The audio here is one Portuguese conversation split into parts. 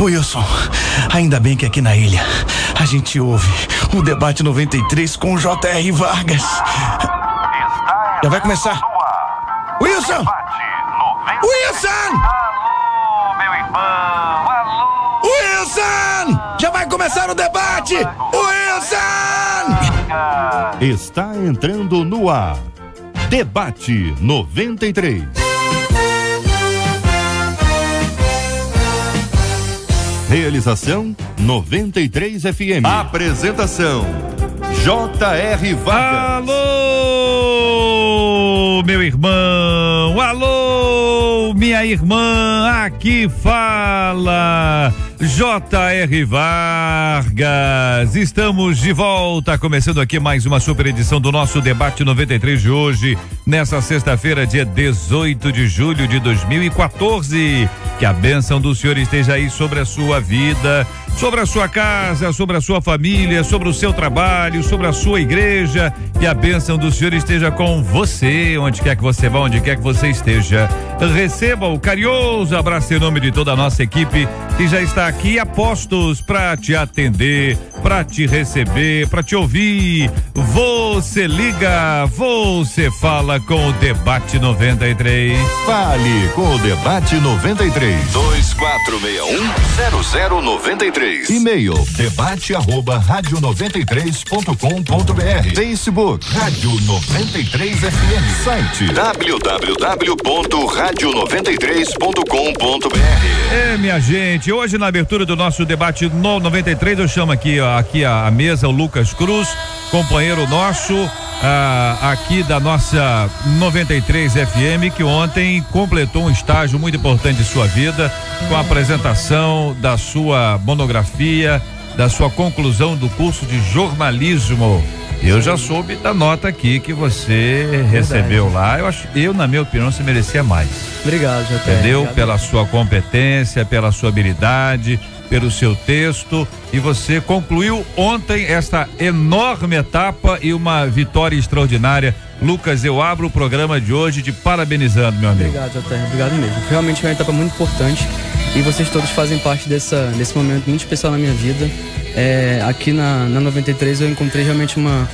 Wilson, ainda bem que aqui na ilha a gente ouve o Debate 93 com o J.R. Vargas. Já vai começar. Wilson! Wilson! Alô, meu irmão! Alô! Wilson! Já vai começar o debate! Wilson! Está entrando no ar. Debate 93. Realização 93 FM. Apresentação J.R. Vargas. Alô, meu irmão, alô, minha irmã, aqui fala J.R. Vargas. Estamos de volta, começando aqui mais uma super edição do nosso Debate 93 de hoje, nessa sexta-feira, dia 18 de julho de 2014. Que a bênção do Senhor esteja aí sobre a sua vida, sobre a sua casa, sobre a sua família, sobre o seu trabalho, sobre a sua igreja. Que a bênção do Senhor esteja com você, onde quer que você vá, onde quer que você esteja. Receba o carinhoso abraço em nome de toda a nossa equipe que já está aqui a postos para te atender, para te receber, para te ouvir. Você liga, você fala com o Debate 93. Fale com o Debate 93. 2461-0093. E-mail debate@radio93.com.br. Facebook Rádio 93 FM. Site www.radio93.com.br. Minha gente, hoje na abertura do nosso Debate no 93 eu chamo aqui a mesa o Lucas Cruz, companheiro nosso aqui da nossa 93 FM, que ontem completou um estágio muito importante de sua vida, com a apresentação da sua monografia, da sua conclusão do curso de jornalismo. Eu já soube da nota aqui que você recebeu lá. Na minha opinião, você merecia mais. Obrigado, JR. Entendeu? Obrigado. Pela sua competência, pela sua habilidade, pelo seu texto, e você concluiu ontem esta enorme etapa e uma vitória extraordinária. Lucas, eu abro o programa de hoje te parabenizando, meu amigo. Obrigado, JR. Obrigado mesmo. Realmente é uma etapa muito importante e vocês todos fazem parte desse momento muito especial na minha vida. Aqui na 93 eu encontrei realmente uma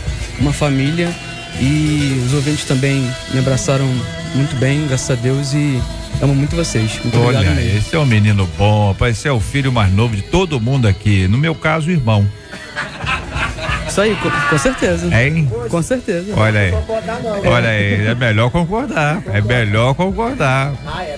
família e os ouvintes também me abraçaram muito bem, graças a Deus, e amo muito vocês. Muito obrigado mesmo. Olha, esse é um menino bom, rapaz, esse é o filho mais novo de todo mundo aqui, no meu caso, o irmão. Isso aí, com certeza. Hein? Com certeza. Olha aí. Olha aí, é melhor concordar. É melhor concordar.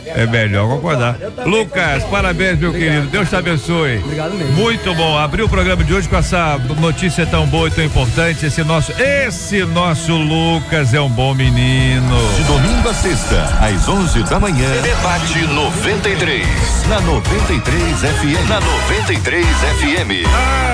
É melhor concordar. Lucas, parabéns, meu querido. Deus te abençoe. Obrigado mesmo. Muito bom. Abriu o programa de hoje com essa notícia tão boa e tão importante. Esse nosso Lucas é um bom menino. De domingo a sexta, às 11 da manhã. Debate 93. Na 93 FM. Na 93 FM.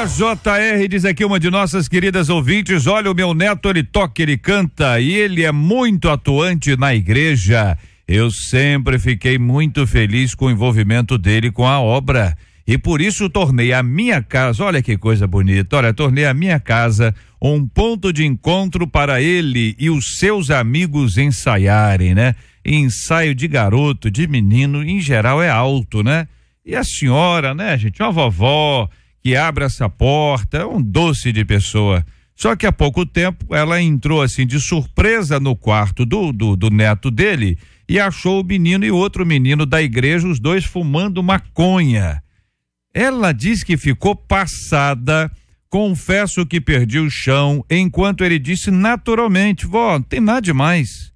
A JR diz aqui, uma de nossas queridas ouvintes: olha, o meu neto, ele toca, ele canta e ele é muito atuante na igreja. Eu sempre fiquei muito feliz com o envolvimento dele com a obra e por isso tornei a minha casa, olha que coisa bonita, tornei a minha casa um ponto de encontro para ele e os seus amigos ensaiarem, né? Ensaio de garoto, de menino, em geral é alto, né? E a senhora, né, gente, uma vovó que abre essa porta, é um doce de pessoa. Só que há pouco tempo ela entrou assim de surpresa no quarto do neto dele e achou o menino e outro menino da igreja, os dois fumando maconha. Ela diz que ficou passada, confesso que perdi o chão, enquanto ele disse naturalmente: vó, não tem nada demais.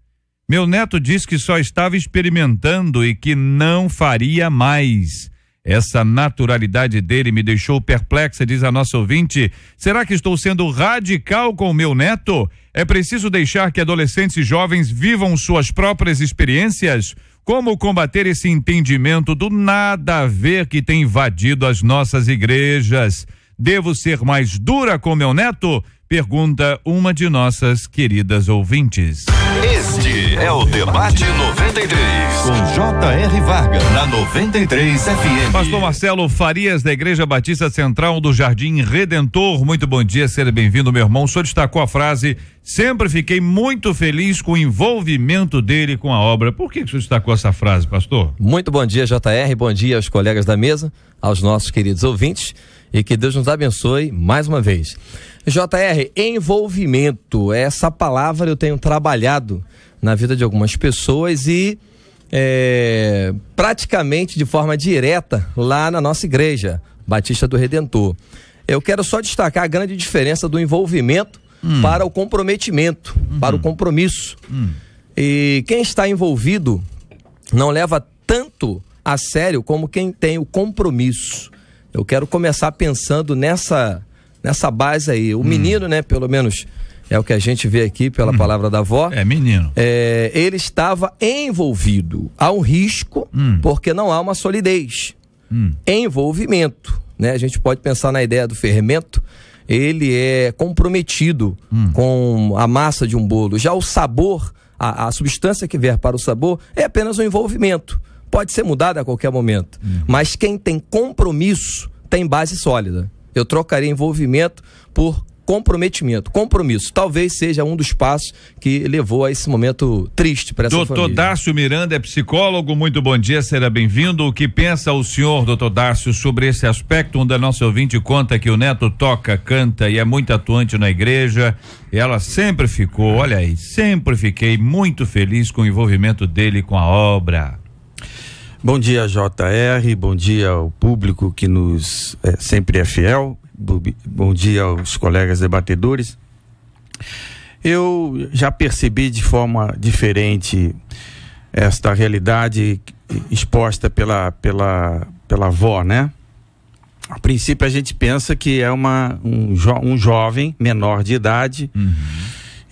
Meu neto disse que só estava experimentando e que não faria mais. Essa naturalidade dele me deixou perplexa, diz a nossa ouvinte. Será que estou sendo radical com o meu neto? É preciso deixar que adolescentes e jovens vivam suas próprias experiências? Como combater esse entendimento do nada a ver que tem invadido as nossas igrejas? Devo ser mais dura com meu neto? Pergunta uma de nossas queridas ouvintes. Este é o Debate 93, com J.R. Vargas, na 93 FM. Pastor Marcelo Farias, da Igreja Batista Central do Jardim Redentor, muito bom dia, seja bem-vindo, meu irmão. O senhor destacou a frase: sempre fiquei muito feliz com o envolvimento dele com a obra. Por que o senhor destacou essa frase, pastor? Muito bom dia, J.R., bom dia aos colegas da mesa, aos nossos queridos ouvintes, e que Deus nos abençoe mais uma vez. J.R., envolvimento, essa palavra eu tenho trabalhado na vida de algumas pessoas e praticamente de forma direta lá na nossa igreja Batista do Redentor. Eu quero só destacar a grande diferença do envolvimento para o comprometimento, para o compromisso. E quem está envolvido não leva tanto a sério como quem tem o compromisso. Eu quero começar pensando nessa base aí. O menino, né, pelo menos é o que a gente vê aqui pela palavra da avó. É, menino. Ele estava envolvido. Há um risco, porque não há uma solidez. Envolvimento, né? A gente pode pensar na ideia do fermento. Ele é comprometido com a massa de um bolo. Já o sabor, a substância que vier para o sabor, é apenas um envolvimento. Pode ser mudado a qualquer momento. Mas quem tem compromisso tem base sólida. Eu trocaria envolvimento por comprometimento. Compromisso talvez seja um dos passos que levou a esse momento triste para essa família. Doutor Dácio Miranda é psicólogo, muito bom dia, seja bem-vindo. O que pensa o senhor, doutor Dácio, sobre esse aspecto? Um da nossa ouvinte conta que o neto toca, canta e é muito atuante na igreja. Ela sempre ficou, olha aí, sempre fiquei muito feliz com o envolvimento dele com a obra. Bom dia, J.R., bom dia ao público que nos sempre é fiel, bom dia aos colegas debatedores. Eu já percebi de forma diferente esta realidade exposta pela avó, né? A princípio a gente pensa que é um jovem menor de idade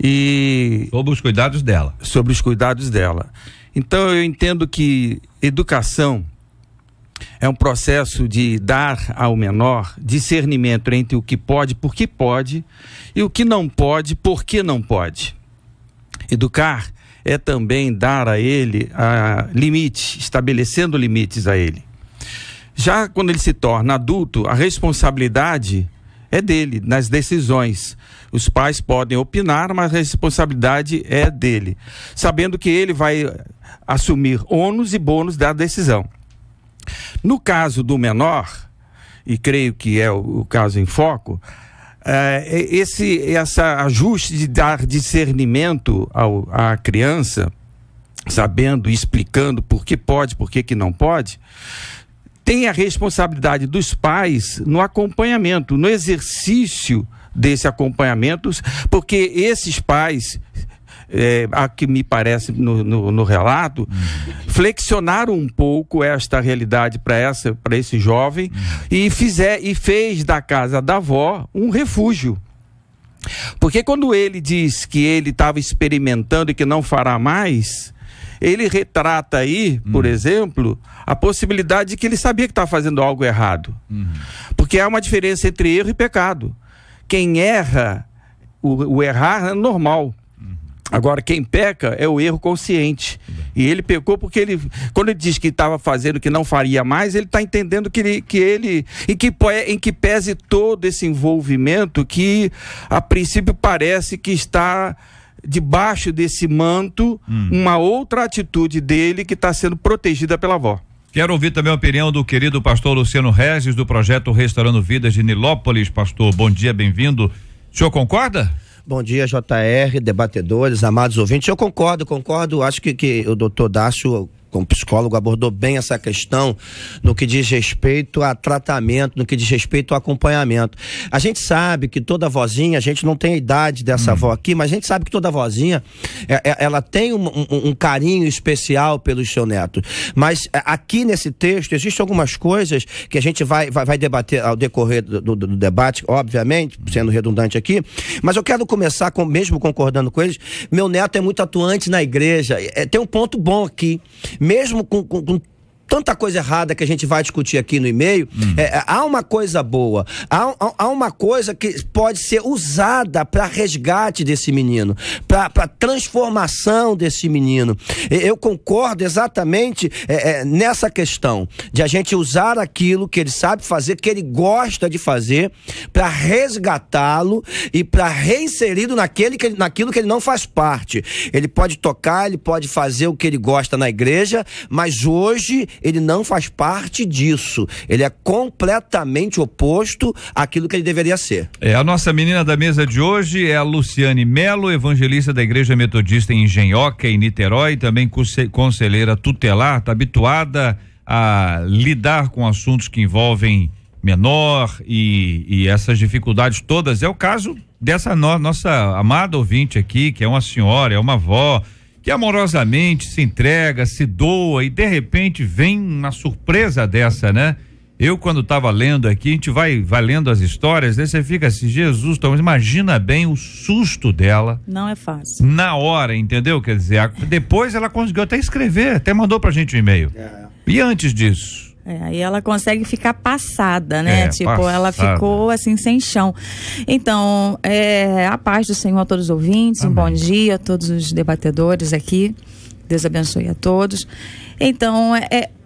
e... Sobre os cuidados dela. Sobre os cuidados dela. Então eu entendo que educação é um processo de dar ao menor discernimento entre o que pode, por que pode, e o que não pode, por que não pode. Educar é também dar a ele limites, estabelecendo limites a ele. Já quando ele se torna adulto, a responsabilidade é dele, nas decisões. Os pais podem opinar, mas a responsabilidade é dele, sabendo que ele vai assumir ônus e bônus da decisão. No caso do menor, e creio que é o caso em foco, esse ajuste de dar discernimento à criança, sabendo e explicando por que pode, por que não pode, tem a responsabilidade dos pais no acompanhamento, no exercício desse acompanhamento, porque esses pais, a que me parece no relato, flexionaram um pouco esta realidade para esse jovem e fez da casa da avó um refúgio. Porque quando ele diz que ele estava experimentando e que não fará mais, ele retrata aí, por exemplo, a possibilidade de que ele sabia que estava fazendo algo errado. Porque há uma diferença entre erro e pecado. Quem erra, o errar é normal. Agora, quem peca é o erro consciente. E ele pecou porque quando ele diz que estava fazendo o que não faria mais, ele está entendendo em que pese todo esse envolvimento que, a princípio, parece que está debaixo desse manto, uma outra atitude dele que está sendo protegida pela avó. Quero ouvir também a opinião do querido pastor Luciano Regis, do projeto Restaurando Vidas de Nilópolis. Pastor, bom dia, bem-vindo. O senhor concorda? Bom dia, J.R., debatedores, amados ouvintes. Eu concordo, acho que o doutor Dácio, como psicólogo, abordou bem essa questão no que diz respeito a tratamento, no que diz respeito a acompanhamento. A gente sabe que toda vozinha, a gente não tem a idade dessa avó aqui, mas a gente sabe que toda vozinha, ela tem um carinho especial pelo seu neto. Mas aqui nesse texto, existem algumas coisas que a gente vai debater ao decorrer do debate, obviamente, sendo redundante aqui, mas eu quero começar, mesmo concordando com eles, meu neto é muito atuante na igreja, tem um ponto bom aqui. Mesmo com tanta coisa errada que a gente vai discutir aqui no e-mail, há uma coisa boa, há uma coisa que pode ser usada para resgate desse menino, para transformação desse menino. Eu concordo exatamente nessa questão de a gente usar aquilo que ele sabe fazer, que ele gosta de fazer, para resgatá-lo e para reinseri-lo naquilo que ele não faz parte. Ele pode tocar, ele pode fazer o que ele gosta na igreja, mas hoje ele não faz parte disso. Ele é completamente oposto àquilo que ele deveria ser. A nossa menina da mesa de hoje é a Luciane Melo, evangelista da Igreja Metodista em Engenhoca, em Niterói, também conselheira tutelar, está habituada a lidar com assuntos que envolvem menor e essas dificuldades todas. É o caso dessa nossa amada ouvinte aqui, que é uma senhora, é uma avó, que amorosamente se entrega, se doa e de repente vem uma surpresa dessa, né? Eu, quando estava lendo aqui, a gente vai lendo as histórias, aí você fica assim, Jesus, então imagina bem o susto dela. Não é fácil. Na hora, entendeu? Quer dizer, depois ela conseguiu até escrever, até mandou pra gente um e-mail. E antes disso? Aí ela consegue ficar passada, né? Ela ficou assim, sem chão. Então, a paz do Senhor a todos os ouvintes, amém. Um bom dia a todos os debatedores aqui. Deus abençoe a todos. Então,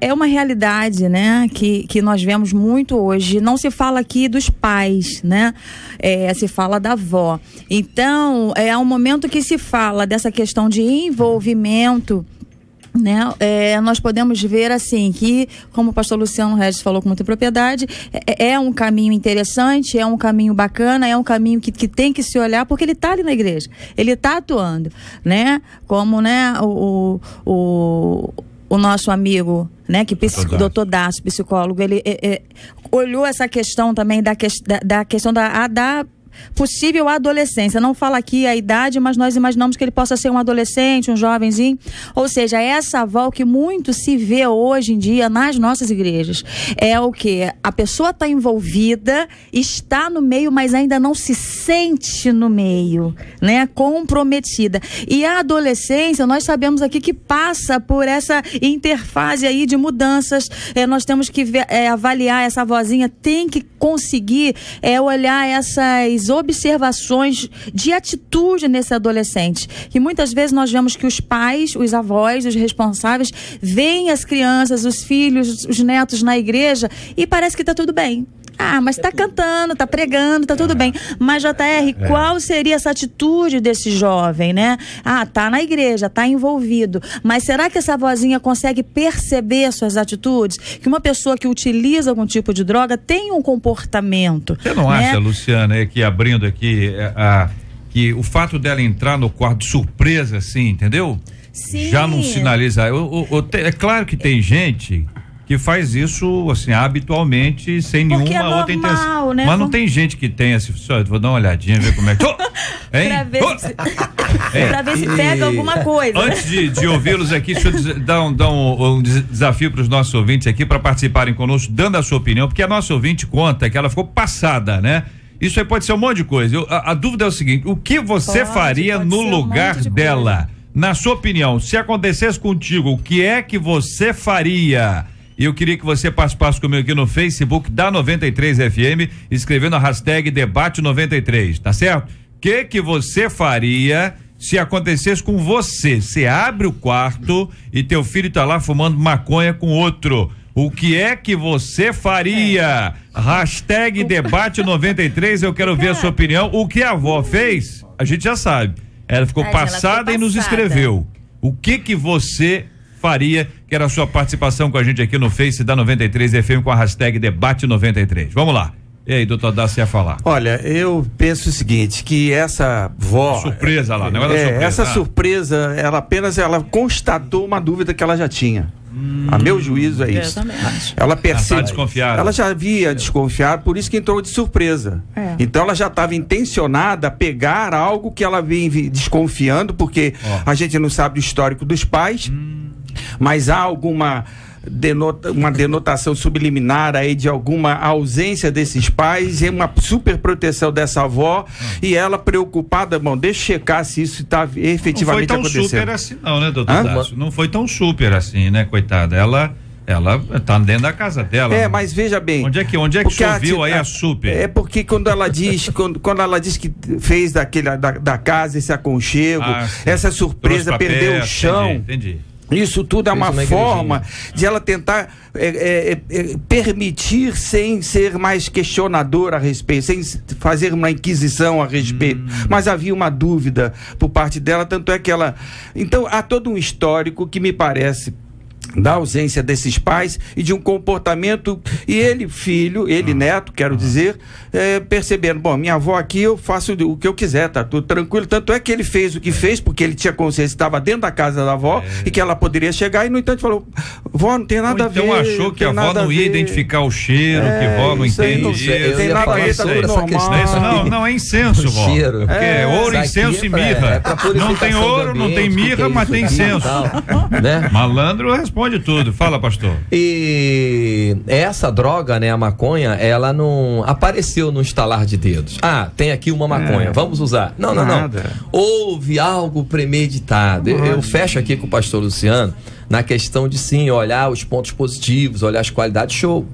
é uma realidade, né? Que nós vemos muito hoje. Não se fala aqui dos pais, né? Se fala da avó. Então, é um momento que se fala dessa questão de envolvimento, né? Nós podemos ver assim que, como o pastor Luciano Regis falou com muita propriedade, é um caminho interessante, é um caminho bacana, é um caminho que tem que se olhar, porque ele está ali na igreja, ele está atuando, né? Como, né, o nosso amigo, né, doutor Dácio, psicólogo, ele olhou essa questão também da questão da possível adolescência. Não fala aqui a idade, mas nós imaginamos que ele possa ser um adolescente, um jovenzinho. Ou seja, essa avó que muito se vê hoje em dia nas nossas igrejas. É o quê? A pessoa está envolvida, está no meio, mas ainda não se sente no meio, né? Comprometida. E a adolescência, nós sabemos aqui que passa por essa interfase aí de mudanças. Nós temos que avaliar essa avózinha, tem que conseguir olhar essas observações de atitude nesse adolescente, que muitas vezes nós vemos que os pais, os avós, os responsáveis veem as crianças, os filhos, os netos na igreja e parece que está tudo bem. Mas tá cantando, tá pregando, tá tudo bem. Mas, JR, qual seria essa atitude desse jovem, né? Tá na igreja, tá envolvido. Mas será que essa vozinha consegue perceber suas atitudes? Que uma pessoa que utiliza algum tipo de droga tem um comportamento. Você não acha, Luciana, aqui abrindo aqui, que o fato dela entrar no quarto de surpresa, assim, entendeu? Sim. Já não sinaliza. É claro que tem gente que faz isso, assim, habitualmente, sem nenhuma outra intenção. Né? Mas não tem gente que tem assim, vou dar uma olhadinha, ver como é que... Pra ver se pega alguma coisa. Antes de ouvi-los aqui, deixa eu dar um desafio para os nossos ouvintes aqui, para participarem conosco, dando a sua opinião, porque a nossa ouvinte conta que ela ficou passada, né? Isso aí pode ser um monte de coisa. A dúvida é o seguinte, o que você faria no lugar dela? Na sua opinião, se acontecesse contigo, o que é que você faria? E eu queria que você participasse comigo aqui no Facebook da 93 FM, escrevendo a hashtag Debate 93, tá certo? O que você faria se acontecesse com você? Você abre o quarto e teu filho tá lá fumando maconha com outro. O que é que você faria? Hashtag Debate 93, eu quero ver a sua opinião. O que a avó fez, a gente já sabe. Ela ficou passada e nos escreveu. O que você faria, que era a sua participação com a gente aqui no Face da 93 FM com a hashtag Debate 93. Vamos lá. E aí, doutor Dácio, ia falar? Olha, eu penso o seguinte, que essa vó... Surpresa lá, não é surpresa. Essa surpresa, ela constatou uma dúvida que ela já tinha. A meu juízo é isso. Ela percebe. Desconfiada. Ela já havia desconfiado, por isso que entrou de surpresa. Então ela já estava intencionada a pegar algo que ela vem desconfiando, porque a gente não sabe o histórico dos pais, mas há uma denotação subliminar aí de alguma ausência desses pais e uma super proteção dessa avó, e ela preocupada, deixa eu checar se isso está efetivamente acontecendo. Não foi tão super assim não, né, doutor Dácio? Não foi tão super assim, né, coitada, ela Ela tá dentro da casa dela. Mas veja bem. Onde é que choveu aí a super? É porque quando ela diz, quando ela diz que fez da casa esse aconchego, essa surpresa, perdeu o chão. Entendi. Isso tudo é uma forma de ela tentar permitir sem ser mais questionador a respeito, sem fazer uma inquisição a respeito. Mas havia uma dúvida por parte dela, tanto é que ela... Então, há todo um histórico que me parece da ausência desses pais e de um comportamento, e ele neto, quero dizer, percebendo, bom, minha avó aqui, eu faço o que eu quiser, tá tudo tranquilo, tanto é que ele fez o que fez, porque ele tinha consciência, estava dentro da casa da avó e que ela poderia chegar, e no entanto falou, vó, não tem nada a ver. Então achou que a avó não ia identificar o cheiro, que a avó não entende isso. Tem nada a ver, tá tudo normal. Não, é incenso, vó. Porque é ouro, incenso e mirra. Não tem ouro, não tem mirra, mas tem incenso. Né? Malandro responde tudo. Fala, pastor. E essa droga, né, a maconha, ela não apareceu no estalar de dedos. Tem aqui uma maconha, vamos usar. Não. Houve algo premeditado. Eu fecho aqui com o pastor Luciano na questão de sim, olhar os pontos positivos, olhar as qualidades, show.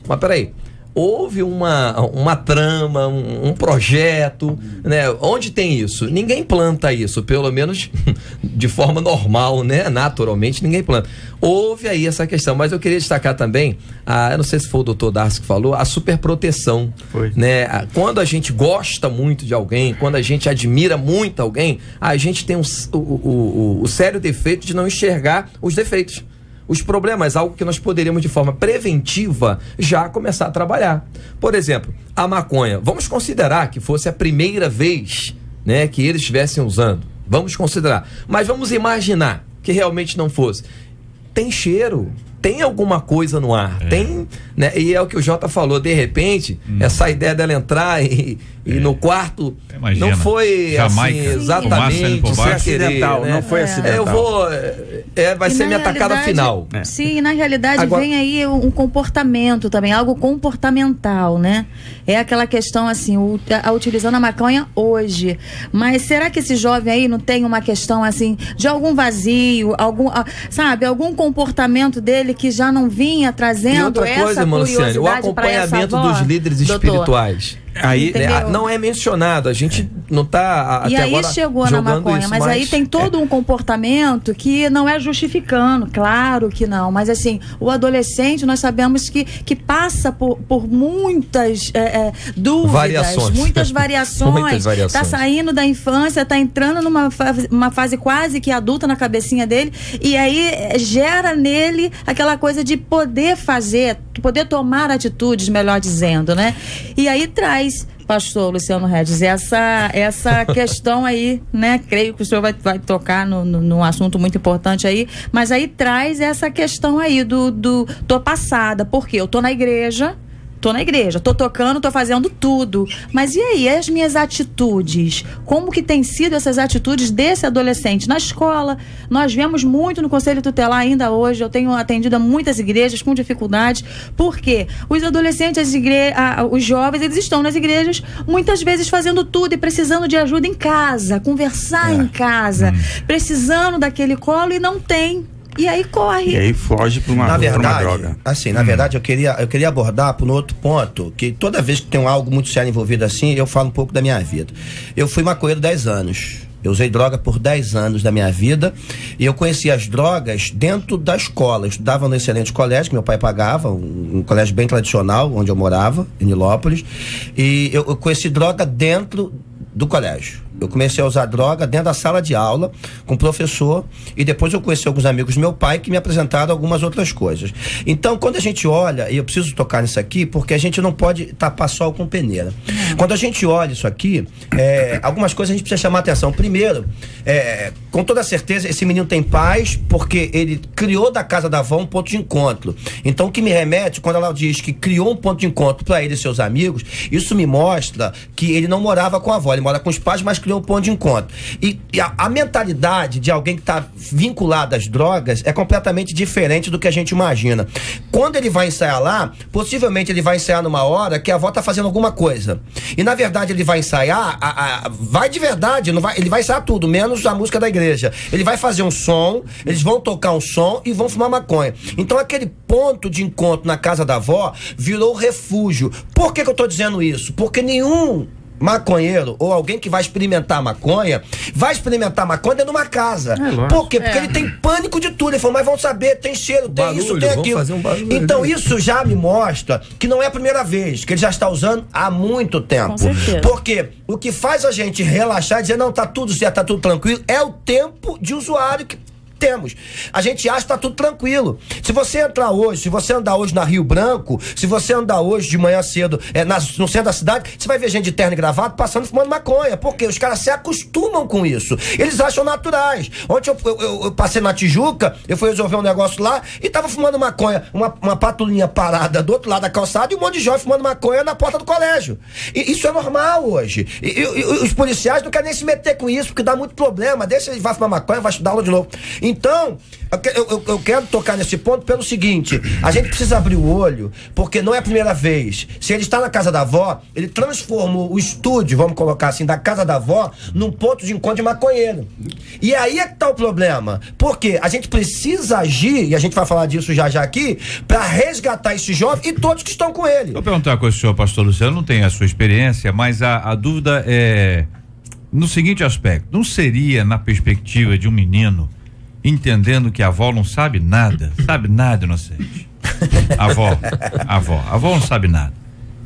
Mas peraí. Houve uma trama, um projeto, né? Onde tem isso? Ninguém planta isso, pelo menos de forma normal, né? Naturalmente, ninguém planta. Houve aí essa questão, mas eu queria destacar também, eu não sei se foi o doutor Darcy que falou, a superproteção. Foi. Né? Quando a gente gosta muito de alguém, quando a gente admira muito alguém, a gente tem o sério defeito de não enxergar os defeitos. Os problemas, algo que nós poderíamos de forma preventiva já começar a trabalhar. Por exemplo, a maconha. Vamos considerar que fosse a primeira vez, né, que eles estivessem usando. Vamos considerar. Mas vamos imaginar que realmente não fosse. Tem cheiro. Tem alguma coisa no ar, tem, né? E é o que o Jota falou, de repente, essa ideia dela entrar e no quarto, imagina, não foi Jamaica, assim, exatamente, foi acidental, né? Não foi acidental. Vai ser minha tacada final. Sim, na realidade agora, vem aí um comportamento também, algo comportamental, né? É aquela questão assim, utilizando a maconha hoje, mas será que esse jovem aí não tem uma questão assim, de algum vazio, algum comportamento dele que já não vinha trazendo e outra coisa, curiosidade o acompanhamento dos líderes espirituais. Aí não é mencionado, a gente não está até agora. E aí chegou na maconha, mas aí tem todo um comportamento que não é justificando, claro que não, mas assim, o adolescente nós sabemos que passa por muitas dúvidas, muitas variações, está saindo da infância, está entrando numa fase quase que adulta na cabecinha dele, e aí gera nele aquela coisa de poder poder tomar atitudes, melhor dizendo, né? E aí traz, pastor Luciano Regis, essa questão aí, né? Creio que o senhor vai tocar num assunto muito importante aí, mas aí traz essa questão aí tô passada, porque eu tô na igreja, tô tocando, tô fazendo tudo, mas e aí, as minhas atitudes? Como que tem sido essas atitudes desse adolescente? Na escola, nós vemos muito no Conselho Tutelar ainda hoje, eu tenho atendido a muitas igrejas com dificuldades, porque os adolescentes, os jovens, eles estão nas igrejas muitas vezes fazendo tudo e precisando de ajuda em casa, conversar em casa, precisando daquele colo e não tem. E aí corre. E aí foge para uma droga. Assim, na verdade, eu queria abordar por um outro ponto, que toda vez que tem algo muito sério envolvido assim, eu falo um pouco da minha vida. Eu fui maconheiro 10 anos. Eu usei droga por 10 anos da minha vida e eu conheci as drogas dentro da escola. Eu estudava num excelente colégio que meu pai pagava, um colégio bem tradicional, onde eu morava, em Nilópolis. E eu conheci droga dentro do colégio. Eu comecei a usar droga dentro da sala de aula com o professor e depois eu conheci alguns amigos do meu pai que me apresentaram algumas outras coisas. Então, quando a gente olha, e eu preciso tocar nisso aqui porque a gente não pode tapar sol com peneira. Quando a gente olha isso aqui, algumas coisas a gente precisa chamar atenção. Primeiro, com toda certeza, esse menino tem paz porque ele criou da casa da avó um ponto de encontro. Então, o que me remete, quando ela diz que criou um ponto de encontro para ele e seus amigos, isso me mostra que ele não morava com a avó, ele mora com os pais, mas criou um ponto de encontro. E a mentalidade de alguém que está vinculado às drogas é completamente diferente do que a gente imagina. Quando ele vai ensaiar lá, possivelmente ele vai ensaiar numa hora que a avó está fazendo alguma coisa. E na verdade ele vai ensaiar, vai de verdade, não vai, ele vai ensaiar tudo, menos a música da igreja. Ele vai fazer um som, eles vão tocar um som e vão fumar maconha. Então aquele ponto de encontro na casa da avó virou refúgio. Por que eu tô dizendo isso? Porque nenhum maconheiro ou alguém que vai experimentar maconha dentro de uma casa. Por quê? Porque ele tem pânico de tudo. Ele falou, mas vão saber, tem cheiro, tem barulho, isso, tem aquilo. Então isso já me mostra que não é a primeira vez, que ele já está usando há muito tempo. Porque o que faz a gente relaxar e dizer, não, tá tudo certo, tá tudo tranquilo, é o tempo de usuário que temos. A gente acha que tá tudo tranquilo. Se você entrar hoje, se você andar hoje na Rio Branco, se você andar hoje de manhã cedo no centro da cidade, você vai ver gente de terno e gravata passando fumando maconha. Por quê? Os caras se acostumam com isso. Eles acham naturais. Ontem eu passei na Tijuca, eu fui resolver um negócio lá e tava fumando maconha, uma patrulhinha parada do outro lado da calçada e um monte de jovem fumando maconha na porta do colégio. E isso é normal hoje. E os policiais não querem nem se meter com isso, porque dá muito problema. Deixa ele vai fumar maconha, vai estudar aula de novo. Então, eu quero tocar nesse ponto pelo seguinte, a gente precisa abrir o olho, porque não é a primeira vez. Se ele está na casa da avó, ele transformou o estúdio, vamos colocar assim, da casa da avó, num ponto de encontro de maconheiro. E aí é que tá o problema. Porque a gente precisa agir, e a gente vai falar disso já aqui, para resgatar esse jovem e todos que estão com ele. Vou perguntar uma coisa ao senhor, pastor Luciano, não tem a sua experiência, mas a dúvida é no seguinte aspecto, não seria na perspectiva de um menino entendendo que a avó não sabe nada, inocente. A avó não sabe nada.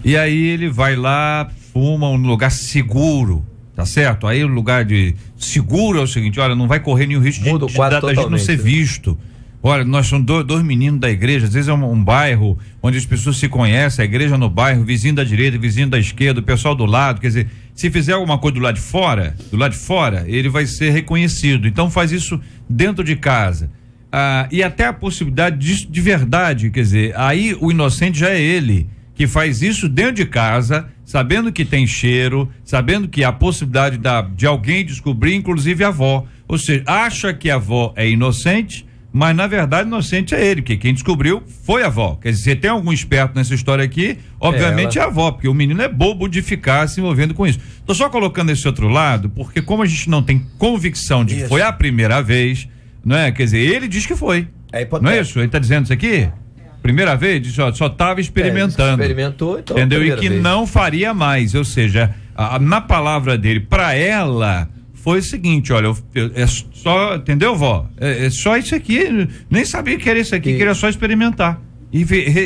E aí ele vai lá, fuma um lugar seguro, tá certo? Aí o lugar de seguro é o seguinte, olha, não vai correr nenhum risco da gente não ser visto. Olha, nós somos dois meninos da igreja, às vezes é um bairro onde as pessoas se conhecem, a igreja no bairro, vizinho da direita, vizinho da esquerda, o pessoal do lado, quer dizer, se fizer alguma coisa do lado de fora, ele vai ser reconhecido. Então faz isso dentro de casa. E até a possibilidade disso de verdade, quer dizer, aí o inocente já é ele, que faz isso dentro de casa, sabendo que tem cheiro, sabendo que há a possibilidade de alguém descobrir, inclusive a avó. Ou seja, acha que a avó é inocente, mas na verdade inocente é ele, porque quem descobriu foi a avó. Quer dizer, se tem algum esperto nessa história aqui, obviamente é a avó, porque o menino é bobo de ficar se envolvendo com isso. Tô só colocando esse outro lado, porque como a gente não tem convicção de que foi a primeira vez, não é? Quer dizer, ele diz que foi. Não é isso? Ele tá dizendo isso aqui? Primeira vez, diz, só tava experimentando. Experimentou, então. Entendeu? E que vez. Não faria mais, ou seja, na palavra dele, para ela, foi o seguinte, olha, é só, entendeu, vó? É só isso aqui, nem sabia que era isso aqui, queria só experimentar.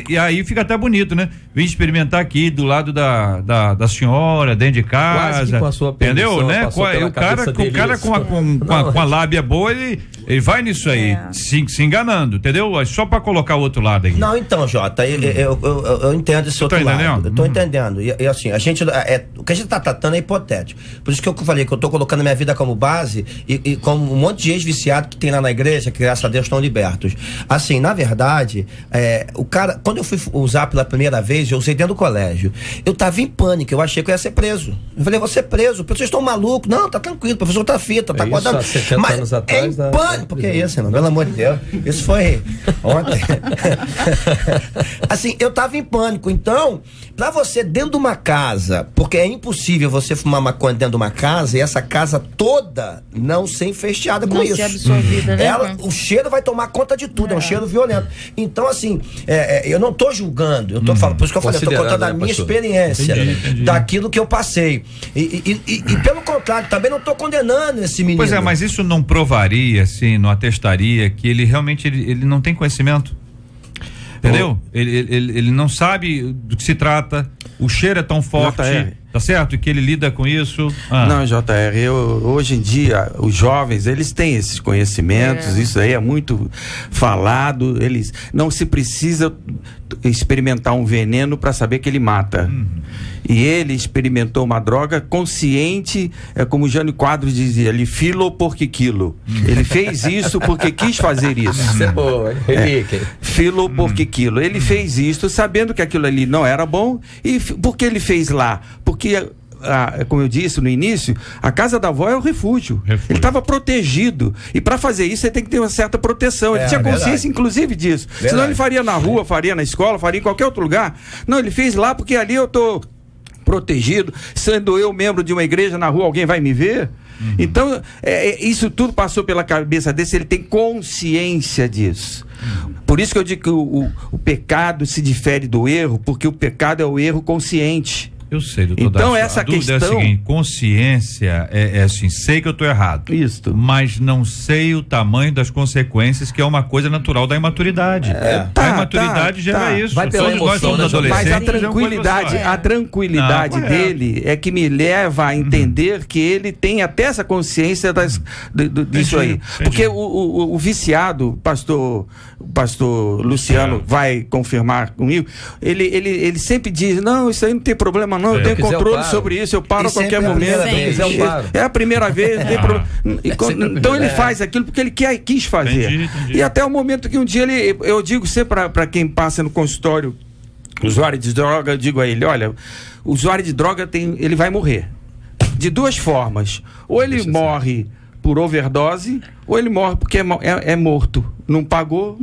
E aí fica até bonito, né? Vim experimentar aqui do lado da senhora, dentro de casa. Quase que com a sua permissão, entendeu, né? O cara com a lábia boa, ele vai nisso aí, se enganando, entendeu? É só pra colocar o outro lado aí. Não, então, Jota, eu entendo esse outro lado. Eu tô entendendo. E assim, o que a gente tá tratando é hipotético. Por isso que eu falei que eu tô colocando a minha vida como base e como um monte de ex-viciado que tem lá na igreja, que graças a Deus estão libertos. Assim, na verdade, o cara, quando eu fui usar pela primeira vez, eu usei dentro do colégio. Eu tava em pânico, eu achei que eu ia ser preso. Eu falei, vou ser preso, vocês estão malucos. Não, tá tranquilo, o professor tá fita, tá acordando. Mas anos atrás, em pânico, porque é isso, não, pelo amor de Deus. Isso foi ontem. Assim, eu tava em pânico. Então, pra você dentro de uma casa, porque é impossível você fumar maconha dentro de uma casa e essa casa toda não ser infestada com isso. Absorvida, né? O cheiro vai tomar conta de tudo, é um cheiro violento. Então, assim, eu não tô julgando, eu tô falando, por isso que eu falei, eu tô contando a minha experiência, daquilo que eu passei. E pelo contrário, também não tô condenando esse menino. Pois é, mas isso não provaria, assim, não atestaria que ele realmente ele não tem conhecimento? Entendeu? Ele não sabe do que se trata, o cheiro é tão forte, tá certo? E que ele lida com isso. Não, JR, hoje em dia, os jovens, eles têm esses conhecimentos, isso aí é muito falado, eles não se precisa experimentar um veneno para saber que ele mata. E ele experimentou uma droga consciente, como o Jânio Quadros dizia, ele filo porque quilo. Ele fez isso porque quis fazer isso. Isso é boa, filo porque quilo. Ele fez isso sabendo que aquilo ali não era bom. E por que ele fez lá? Porque como eu disse no início, a casa da avó é o refúgio. Ele estava protegido. E para fazer isso, você tem que ter uma certa proteção. Ele tinha consciência, inclusive, disso. Verdade. Senão ele faria na rua, faria na escola, faria em qualquer outro lugar. Não, ele fez lá porque ali eu estou protegido. Sendo eu membro de uma igreja na rua, alguém vai me ver? Então, isso tudo passou pela cabeça desse, ele tem consciência disso. Por isso que eu digo que o pecado se difere do erro, porque o pecado é o erro consciente. Eu sei, doutor. Então, Dácio, essa questão é a seguinte: consciência é assim, sei que eu estou errado. Isso. Mas não sei o tamanho das consequências, que é uma coisa natural da imaturidade. A imaturidade gera isso. Vai pela Todos nós somos adolescentes. Mas a tranquilidade dele é que me leva a entender que ele tem até essa consciência disso aí. Porque o viciado, o pastor Luciano vai confirmar comigo, ele sempre diz, não, isso aí não tem problema não, eu tenho controle sobre isso, eu paro a qualquer momento. É a primeira vez, não tem problema. Então ele faz aquilo porque ele quis fazer. Entendi. E até o momento que um dia eu digo sempre para quem passa no consultório, usuário de droga, eu digo a ele, olha, o usuário de droga ele vai morrer. De duas formas. Ou ele morre por overdose, ou ele morre porque é morto. Não pagou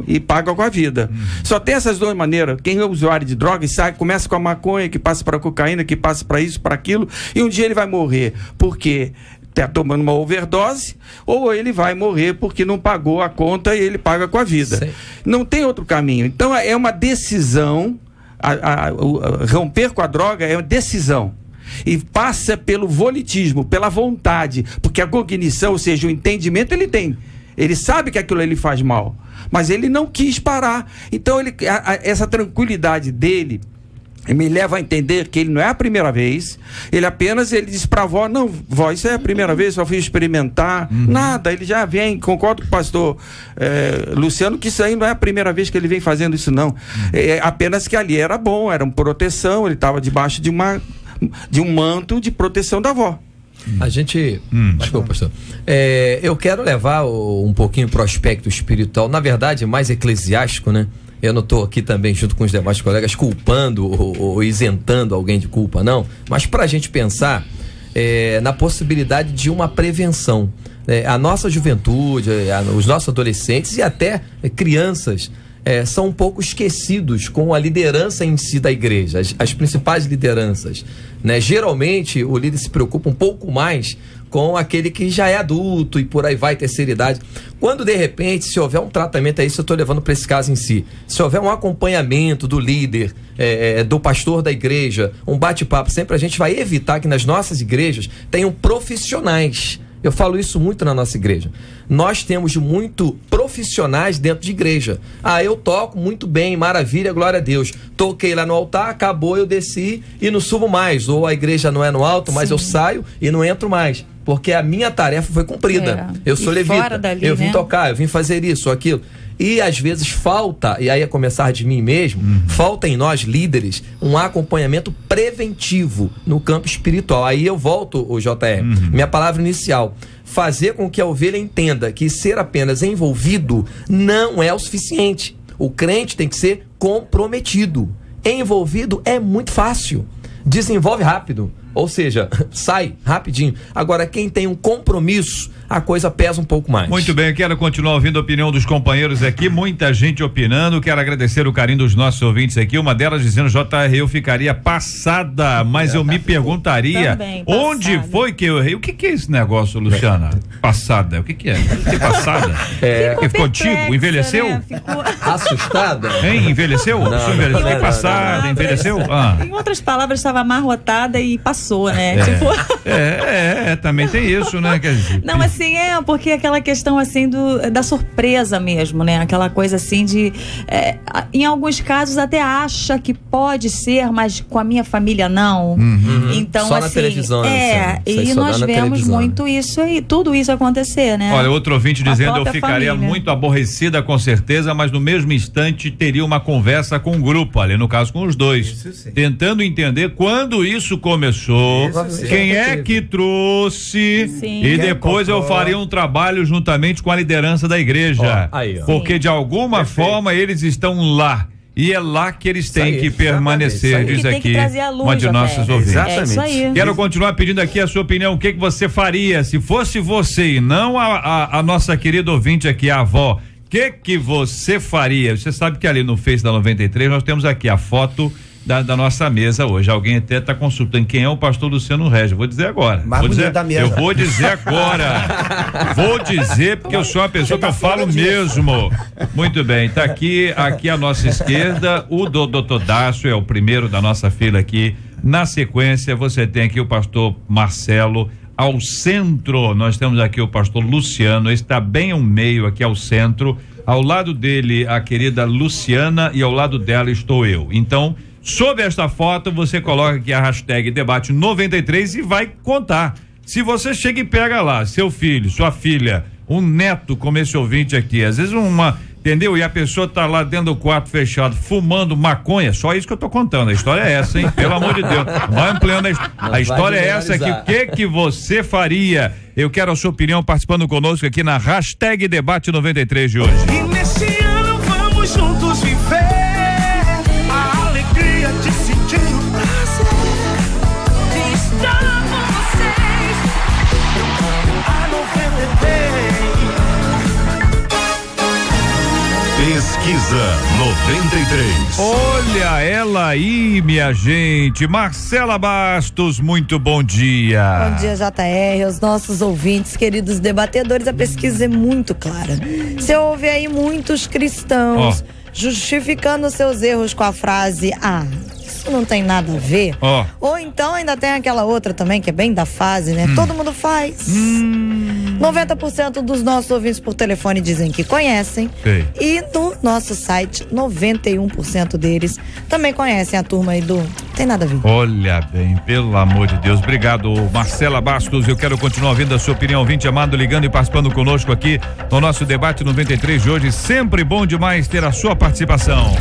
e paga com a vida. Só tem essas duas maneiras. Quem é usuário de droga e começa com a maconha, que passa para a cocaína, que passa para isso, para aquilo, e um dia ele vai morrer porque está tomando uma overdose, ou ele vai morrer porque não pagou a conta e ele paga com a vida. Sim. Não tem outro caminho. Então é uma decisão, romper com a droga é uma decisão. E passa pelo volitismo, pela vontade, porque a cognição, ou seja, o entendimento ele tem. Ele sabe que aquilo ele faz mal, mas ele não quis parar. Então essa tranquilidade dele me leva a entender que ele não é a primeira vez. Ele diz pra avó, não, vó, isso é a primeira vez, só fui experimentar. Nada, ele já vem, concordo com o pastor Luciano, que isso aí não é a primeira vez que ele vem fazendo isso, não. É apenas que ali era bom, era uma proteção, ele estava debaixo de um manto de proteção da avó. A gente... Desculpa, pastor. Eu quero levar um pouquinho para o aspecto espiritual, na verdade mais eclesiástico, né? Eu não estou aqui também junto com os demais colegas culpando ou isentando alguém de culpa, não. Mas para a gente pensar na possibilidade de uma prevenção. A nossa juventude, os nossos adolescentes e até crianças são um pouco esquecidos com a liderança em si da igreja, as principais lideranças, né? Geralmente o líder se preocupa um pouco mais com aquele que já é adulto e por aí vai, terceira idade. Quando de repente, se houver um tratamento, isso eu estou levando para esse caso em si, se houver um acompanhamento do líder, do pastor da igreja, um bate-papo, sempre a gente vai evitar que nas nossas igrejas tenham profissionais. Eu falo isso muito na nossa igreja. Nós temos muito profissionais dentro de igreja. Eu toco muito bem, maravilha, glória a Deus. Toquei lá no altar, acabou, eu desci e não subo mais. Ou a igreja não é no alto, mas eu saio e não entro mais. Porque a minha tarefa foi cumprida. Eu sou levita, eu vim tocar, eu vim fazer isso ou aquilo. E às vezes falta, e aí a começar de mim mesmo, falta em nós líderes um acompanhamento preventivo no campo espiritual. Aí eu volto, o JR, minha palavra inicial, fazer com que a ovelha entenda que ser apenas envolvido não é o suficiente. O crente tem que ser comprometido. Envolvido é muito fácil, desenvolve rápido, ou seja, sai rapidinho. Agora, quem tem um compromisso, a coisa pesa um pouco mais. Muito bem, quero continuar ouvindo a opinião dos companheiros aqui, muita gente opinando, quero agradecer o carinho dos nossos ouvintes aqui, uma delas dizendo, JR, eu ficaria passada, mas eu me perguntaria, também, onde foi que eu errei? O que é esse negócio, Luciana? Passada, o que é? Que passada? Ficou contigo? Envelheceu? Né? Ficou... Assustada? Hein? Envelheceu? Envelheceu? Que passada? Envelheceu? Em outras palavras, estava amarrotada e passou, né? Também tem isso, né? Não, assim, porque aquela questão assim da surpresa mesmo, né? Aquela coisa assim de em alguns casos até acha que pode ser, mas com a minha família não. Então, só assim, na televisão, e nós vemos muito isso aí, tudo isso acontecer, né? Olha, outro ouvinte dizendo, eu ficaria muito aborrecida com certeza, mas no mesmo instante teria uma conversa com o grupo, ali no caso com os dois, tentando entender quando isso começou, quem é que trouxe, e depois eu faria um trabalho juntamente com a liderança da igreja, porque de alguma forma eles estão lá e é lá que eles têm que permanecer, diz aqui uma de nossas ouvintes. Exatamente. É isso aí. Quero continuar pedindo aqui a sua opinião, o que você faria se fosse você e não a nossa querida ouvinte aqui, a avó. O que você faria? Você sabe que ali no Face da 93 nós temos aqui a foto da nossa mesa hoje. Alguém até está consultando quem é o pastor Luciano Regis. Vou dizer agora. Eu vou dizer agora. Vou dizer porque eu sou uma pessoa que eu falo mesmo. Muito bem, tá aqui à nossa esquerda o doutor Dácio, é o primeiro da nossa fila aqui. Na sequência você tem aqui o pastor Marcelo. Ao centro nós temos aqui o pastor Luciano, está bem ao meio aqui ao centro. Ao lado dele a querida Luciana e ao lado dela estou eu. Então, sob esta foto, você coloca aqui a hashtag debate 93 e vai contar. Se você chega e pega lá, seu filho, sua filha, um neto como esse ouvinte aqui, às vezes entendeu? E a pessoa tá lá dentro do quarto fechado, fumando maconha, só isso que eu tô contando, a história é essa, hein? Pelo amor de Deus, vai ampliando a história é essa aqui, o que você faria? Eu quero a sua opinião participando conosco aqui na hashtag debate 93 de hoje. E nesse ano vamos juntos viver a alegria de sentir o prazer de estar com vocês. A 93. Pesquisa 93. Olha ela aí, minha gente. Marcela Bastos, muito bom dia. Bom dia, JR, aos nossos ouvintes, queridos debatedores. A pesquisa é muito clara. Você ouve aí muitos cristãos justificando seus erros com a frase: isso não tem nada a ver. Ou então ainda tem aquela outra também, que é bem da fase, né? Todo mundo faz. 90% dos nossos ouvintes por telefone dizem que conhecem. E no nosso site, 91% deles também conhecem a turma aí do tem nada a ver. Olha bem, pelo amor de Deus. Obrigado, Marcela Bastos. Eu quero continuar ouvindo a sua opinião, ouvinte amado, ligando e participando conosco aqui no nosso debate 93 de hoje. Sempre bom demais ter a sua participação.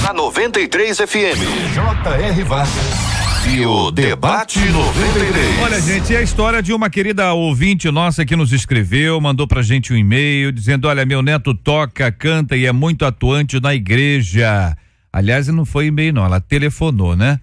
Na 93 FM, J.R. Vargas. E o Debate 93. Olha, gente, é a história de uma querida ouvinte nossa que nos escreveu, mandou pra gente um e-mail dizendo: olha, meu neto toca, canta e é muito atuante na igreja. Aliás, não foi e-mail não, ela telefonou, né?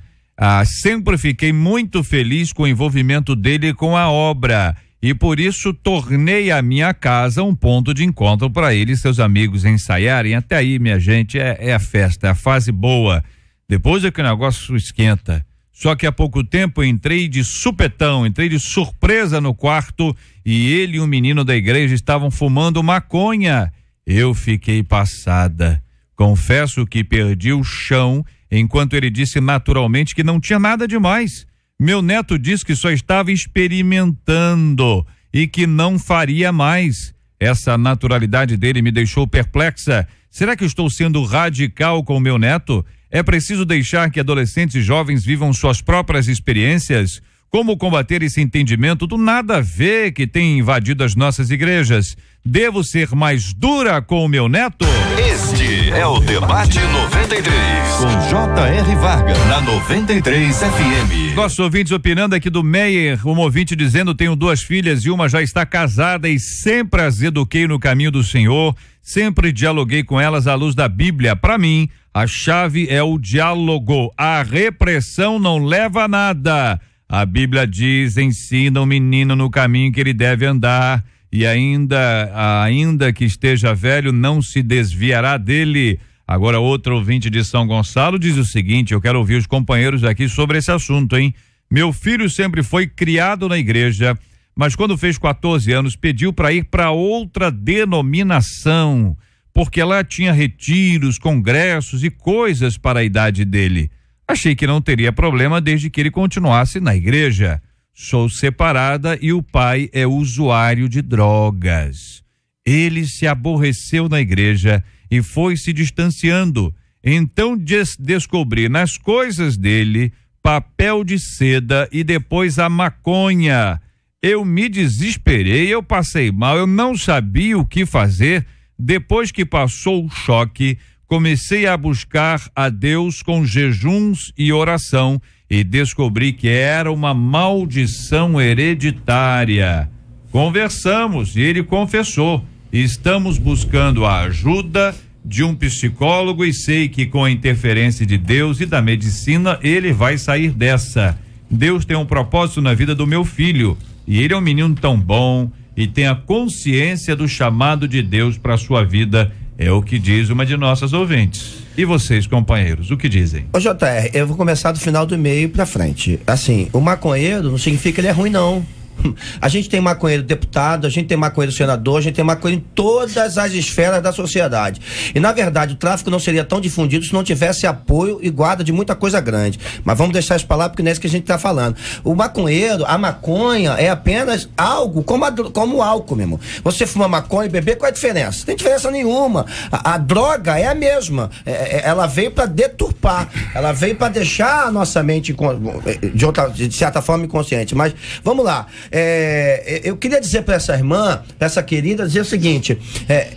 Sempre fiquei muito feliz com o envolvimento dele com a obra e por isso tornei a minha casa um ponto de encontro para ele e seus amigos ensaiarem. Até aí, minha gente, é a festa, é a fase boa. Depois é que o negócio esquenta. Só que há pouco tempo entrei de supetão, entrei de surpresa no quarto e ele e um menino da igreja estavam fumando maconha. Eu fiquei passada. Confesso que perdi o chão enquanto ele disse naturalmente que não tinha nada demais. Meu neto disse que só estava experimentando e que não faria mais. Essa naturalidade dele me deixou perplexa. Será que eu estou sendo radical com o meu neto? É preciso deixar que adolescentes e jovens vivam suas próprias experiências? Como combater esse entendimento do nada a ver que tem invadido as nossas igrejas? Devo ser mais dura com o meu neto? Este é o Debate 93, com J.R. Vargas, na 93 FM. Nossos ouvintes opinando aqui do Meyer, um ouvinte dizendo: tenho 2 filhas e uma já está casada e sempre as eduquei no caminho do Senhor, sempre dialoguei com elas à luz da Bíblia. Para mim, a chave é o diálogo. A repressão não leva a nada. A Bíblia diz: ensina o menino no caminho que ele deve andar e ainda que esteja velho, não se desviará dele. Agora, outro ouvinte de São Gonçalo diz o seguinte: eu quero ouvir os companheiros aqui sobre esse assunto, hein? Meu filho sempre foi criado na igreja, mas quando fez 14 anos pediu para ir para outra denominação, porque lá tinha retiros, congressos e coisas para a idade dele. Achei que não teria problema desde que ele continuasse na igreja. Sou separada e o pai é usuário de drogas. Ele se aborreceu na igreja e foi se distanciando. Então descobri nas coisas dele papel de seda e depois a maconha. Eu me desesperei, eu passei mal, eu não sabia o que fazer. Depois que passou o choque, comecei a buscar a Deus com jejuns e oração e descobri que era uma maldição hereditária. Conversamos e ele confessou. Estamos buscando a ajuda de um psicólogo e sei que com a interferência de Deus e da medicina ele vai sair dessa. Deus tem um propósito na vida do meu filho e ele é um menino tão bom e tem a consciência do chamado de Deus para sua vida, é o que diz uma de nossas ouvintes. E vocês, companheiros, o que dizem? Ô JR, eu vou começar do final do meio pra frente. Assim, o maconheiro não significa que ele é ruim, não. A gente tem maconheiro deputado, a gente tem maconheiro senador, a gente tem maconheiro em todas as esferas da sociedade. E na verdade o tráfico não seria tão difundido se não tivesse apoio e guarda de muita coisa grande. Mas vamos deixar isso pra lá porque não é isso que a gente tá falando. O maconheiro, a maconha é apenas algo como o álcool mesmo. Você fuma maconha e beber, qual é a diferença? Não tem diferença nenhuma. A droga é a mesma. Ela veio pra deturpar, ela veio pra deixar a nossa mente de certa forma inconsciente. Mas vamos lá. Eu queria dizer para essa irmã, pra essa querida, dizer o seguinte: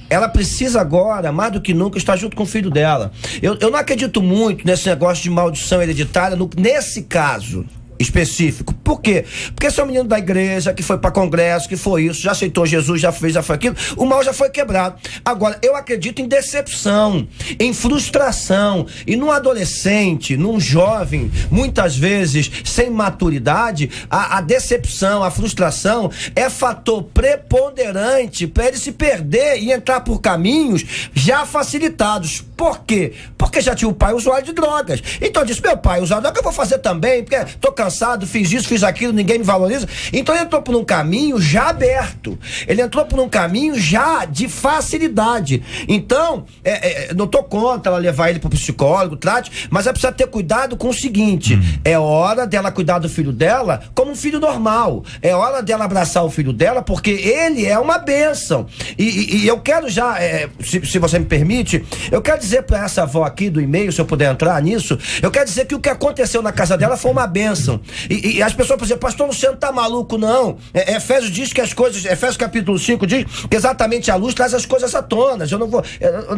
ela precisa agora, mais do que nunca, estar junto com o filho dela. Eu não acredito muito nesse negócio de maldição hereditária, nesse caso específico. Por quê? Porque esse é um menino da igreja que foi para congresso, que foi isso, já aceitou Jesus, já fez, já foi aquilo, o mal já foi quebrado. Agora, eu acredito em decepção, em frustração, e num adolescente, num jovem, muitas vezes sem maturidade, a decepção, a frustração é fator preponderante para ele se perder e entrar por caminhos já facilitados. Por quê? Porque já tinha o pai usuário de drogas. Então eu disse, meu pai usuário de drogas, eu vou fazer também, porque tô cansado, fiz isso, fiz aquilo, ninguém me valoriza. Então ele entrou por um caminho já aberto. Ele entrou por um caminho já de facilidade. Então, não tô contra ela levar ele pro psicólogo, trate, mas ela precisa ter cuidado com o seguinte: é hora dela cuidar do filho dela como um filho normal. É hora dela abraçar o filho dela, porque ele é uma bênção. E eu quero já, se você me permite, eu quero dizer para essa avó aqui do e-mail, se eu puder entrar nisso, eu quero dizer que o que aconteceu na casa dela foi uma bênção. E as pessoas, por exemplo, pastor Luciano tá maluco, não. Efésios diz que as coisas, Efésios capítulo 5 diz que exatamente a luz traz as coisas à tona. Eu não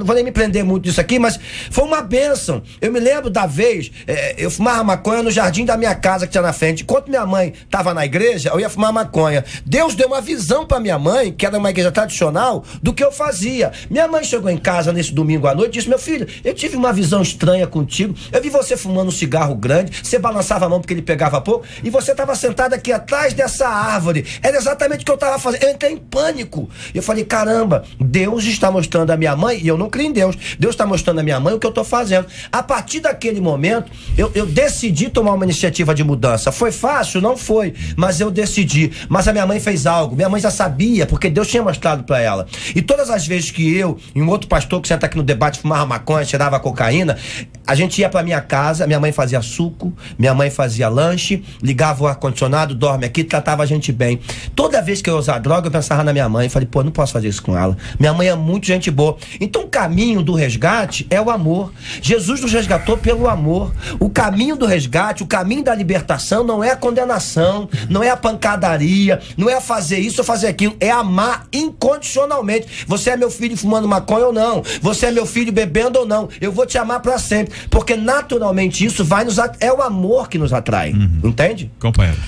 vou nem me prender muito nisso aqui, mas foi uma bênção. Eu me lembro da vez, eu fumava maconha no jardim da minha casa que tinha na frente. Enquanto minha mãe tava na igreja, eu ia fumar maconha. Deus deu uma visão pra minha mãe, que era uma igreja tradicional, do que eu fazia. Minha mãe chegou em casa nesse domingo à noite e disse: meu filho, eu tive uma visão estranha contigo. Eu vi você fumando um cigarro grande, você balançava a mão porque ele pegava pouco, e você estava sentado aqui atrás dessa árvore. Era exatamente o que eu estava fazendo. Eu entrei em pânico. Eu falei: caramba, Deus está mostrando a minha mãe, e eu não creio em Deus, Deus está mostrando a minha mãe o que eu estou fazendo. A partir daquele momento, eu decidi tomar uma iniciativa de mudança. Foi fácil? Não foi, mas eu decidi. Mas a minha mãe fez algo, minha mãe já sabia, porque Deus tinha mostrado para ela. E todas as vezes que eu e um outro pastor que senta aqui no debate fumava maconha, cheirava cocaína, a gente ia para minha casa, minha mãe fazia suco, minha mãe fazia lanche, ligava o ar-condicionado, dorme aqui, tratava a gente bem. Toda vez que eu usava droga, eu pensava na minha mãe, falei: pô, não posso fazer isso com ela. Minha mãe é muito gente boa. Então o caminho do resgate é o amor. Jesus nos resgatou pelo amor. O caminho do resgate, o caminho da libertação não é a condenação, não é a pancadaria, não é fazer isso ou fazer aquilo, é amar incondicionalmente. Você é meu filho fumando maconha ou não, você é meu filho bebendo ou não, eu vou te amar pra sempre, porque naturalmente isso vai é o amor que nos atrai. Entende? Companheiro.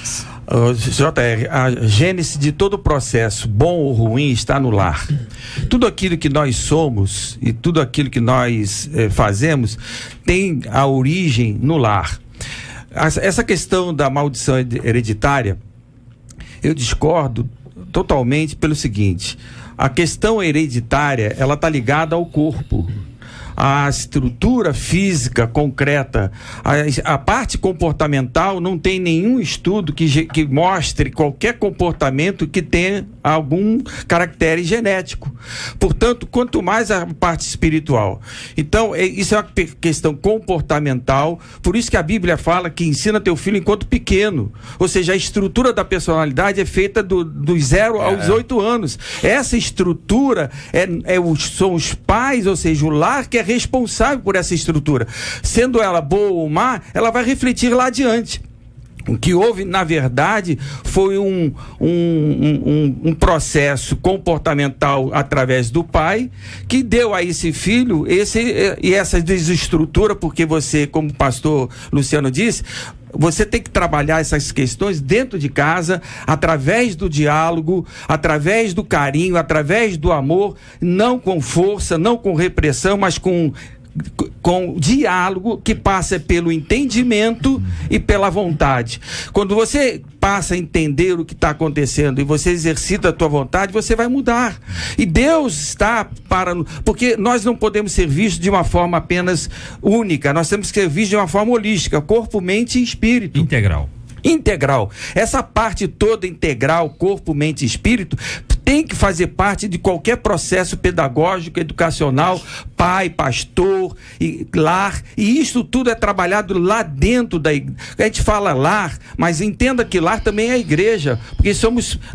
JR, a gênese de todo o processo, bom ou ruim, está no lar. Tudo aquilo que nós somos e tudo aquilo que nós fazemos tem a origem no lar. Essa questão da maldição hereditária, eu discordo totalmente pelo seguinte: a questão hereditária, ela está ligada ao corpo. A estrutura física concreta, a parte comportamental, não tem nenhum estudo que mostre qualquer comportamento que tenha algum caractere genético. Portanto, quanto mais a parte espiritual. Então, isso é uma questão comportamental, por isso que a Bíblia fala que ensina teu filho enquanto pequeno. Ou seja, a estrutura da personalidade é feita dos 0 aos 8 anos. Essa estrutura são os pais, ou seja, o lar que é responsável por essa estrutura. Sendo ela boa ou má, ela vai refletir lá adiante. O que houve, na verdade, foi um processo comportamental através do pai, que deu a esse filho essa desestrutura, porque você, como o pastor Luciano disse, você tem que trabalhar essas questões dentro de casa, através do diálogo, através do carinho, através do amor, não com força, não com repressão, mas com diálogo que passa pelo entendimento e pela vontade. Quando você passa a entender o que está acontecendo e você exercita a tua vontade, você vai mudar. E Deus está porque nós não podemos ser vistos de uma forma apenas única, nós temos que ser vistos de uma forma holística, corpo, mente e espírito. Integral. Essa parte toda integral, corpo, mente e espírito, tem que fazer parte de qualquer processo pedagógico, educacional, pai, pastor, lar, e isso tudo é trabalhado lá dentro da igreja. A gente fala lar, mas entenda que lar também é a igreja, porque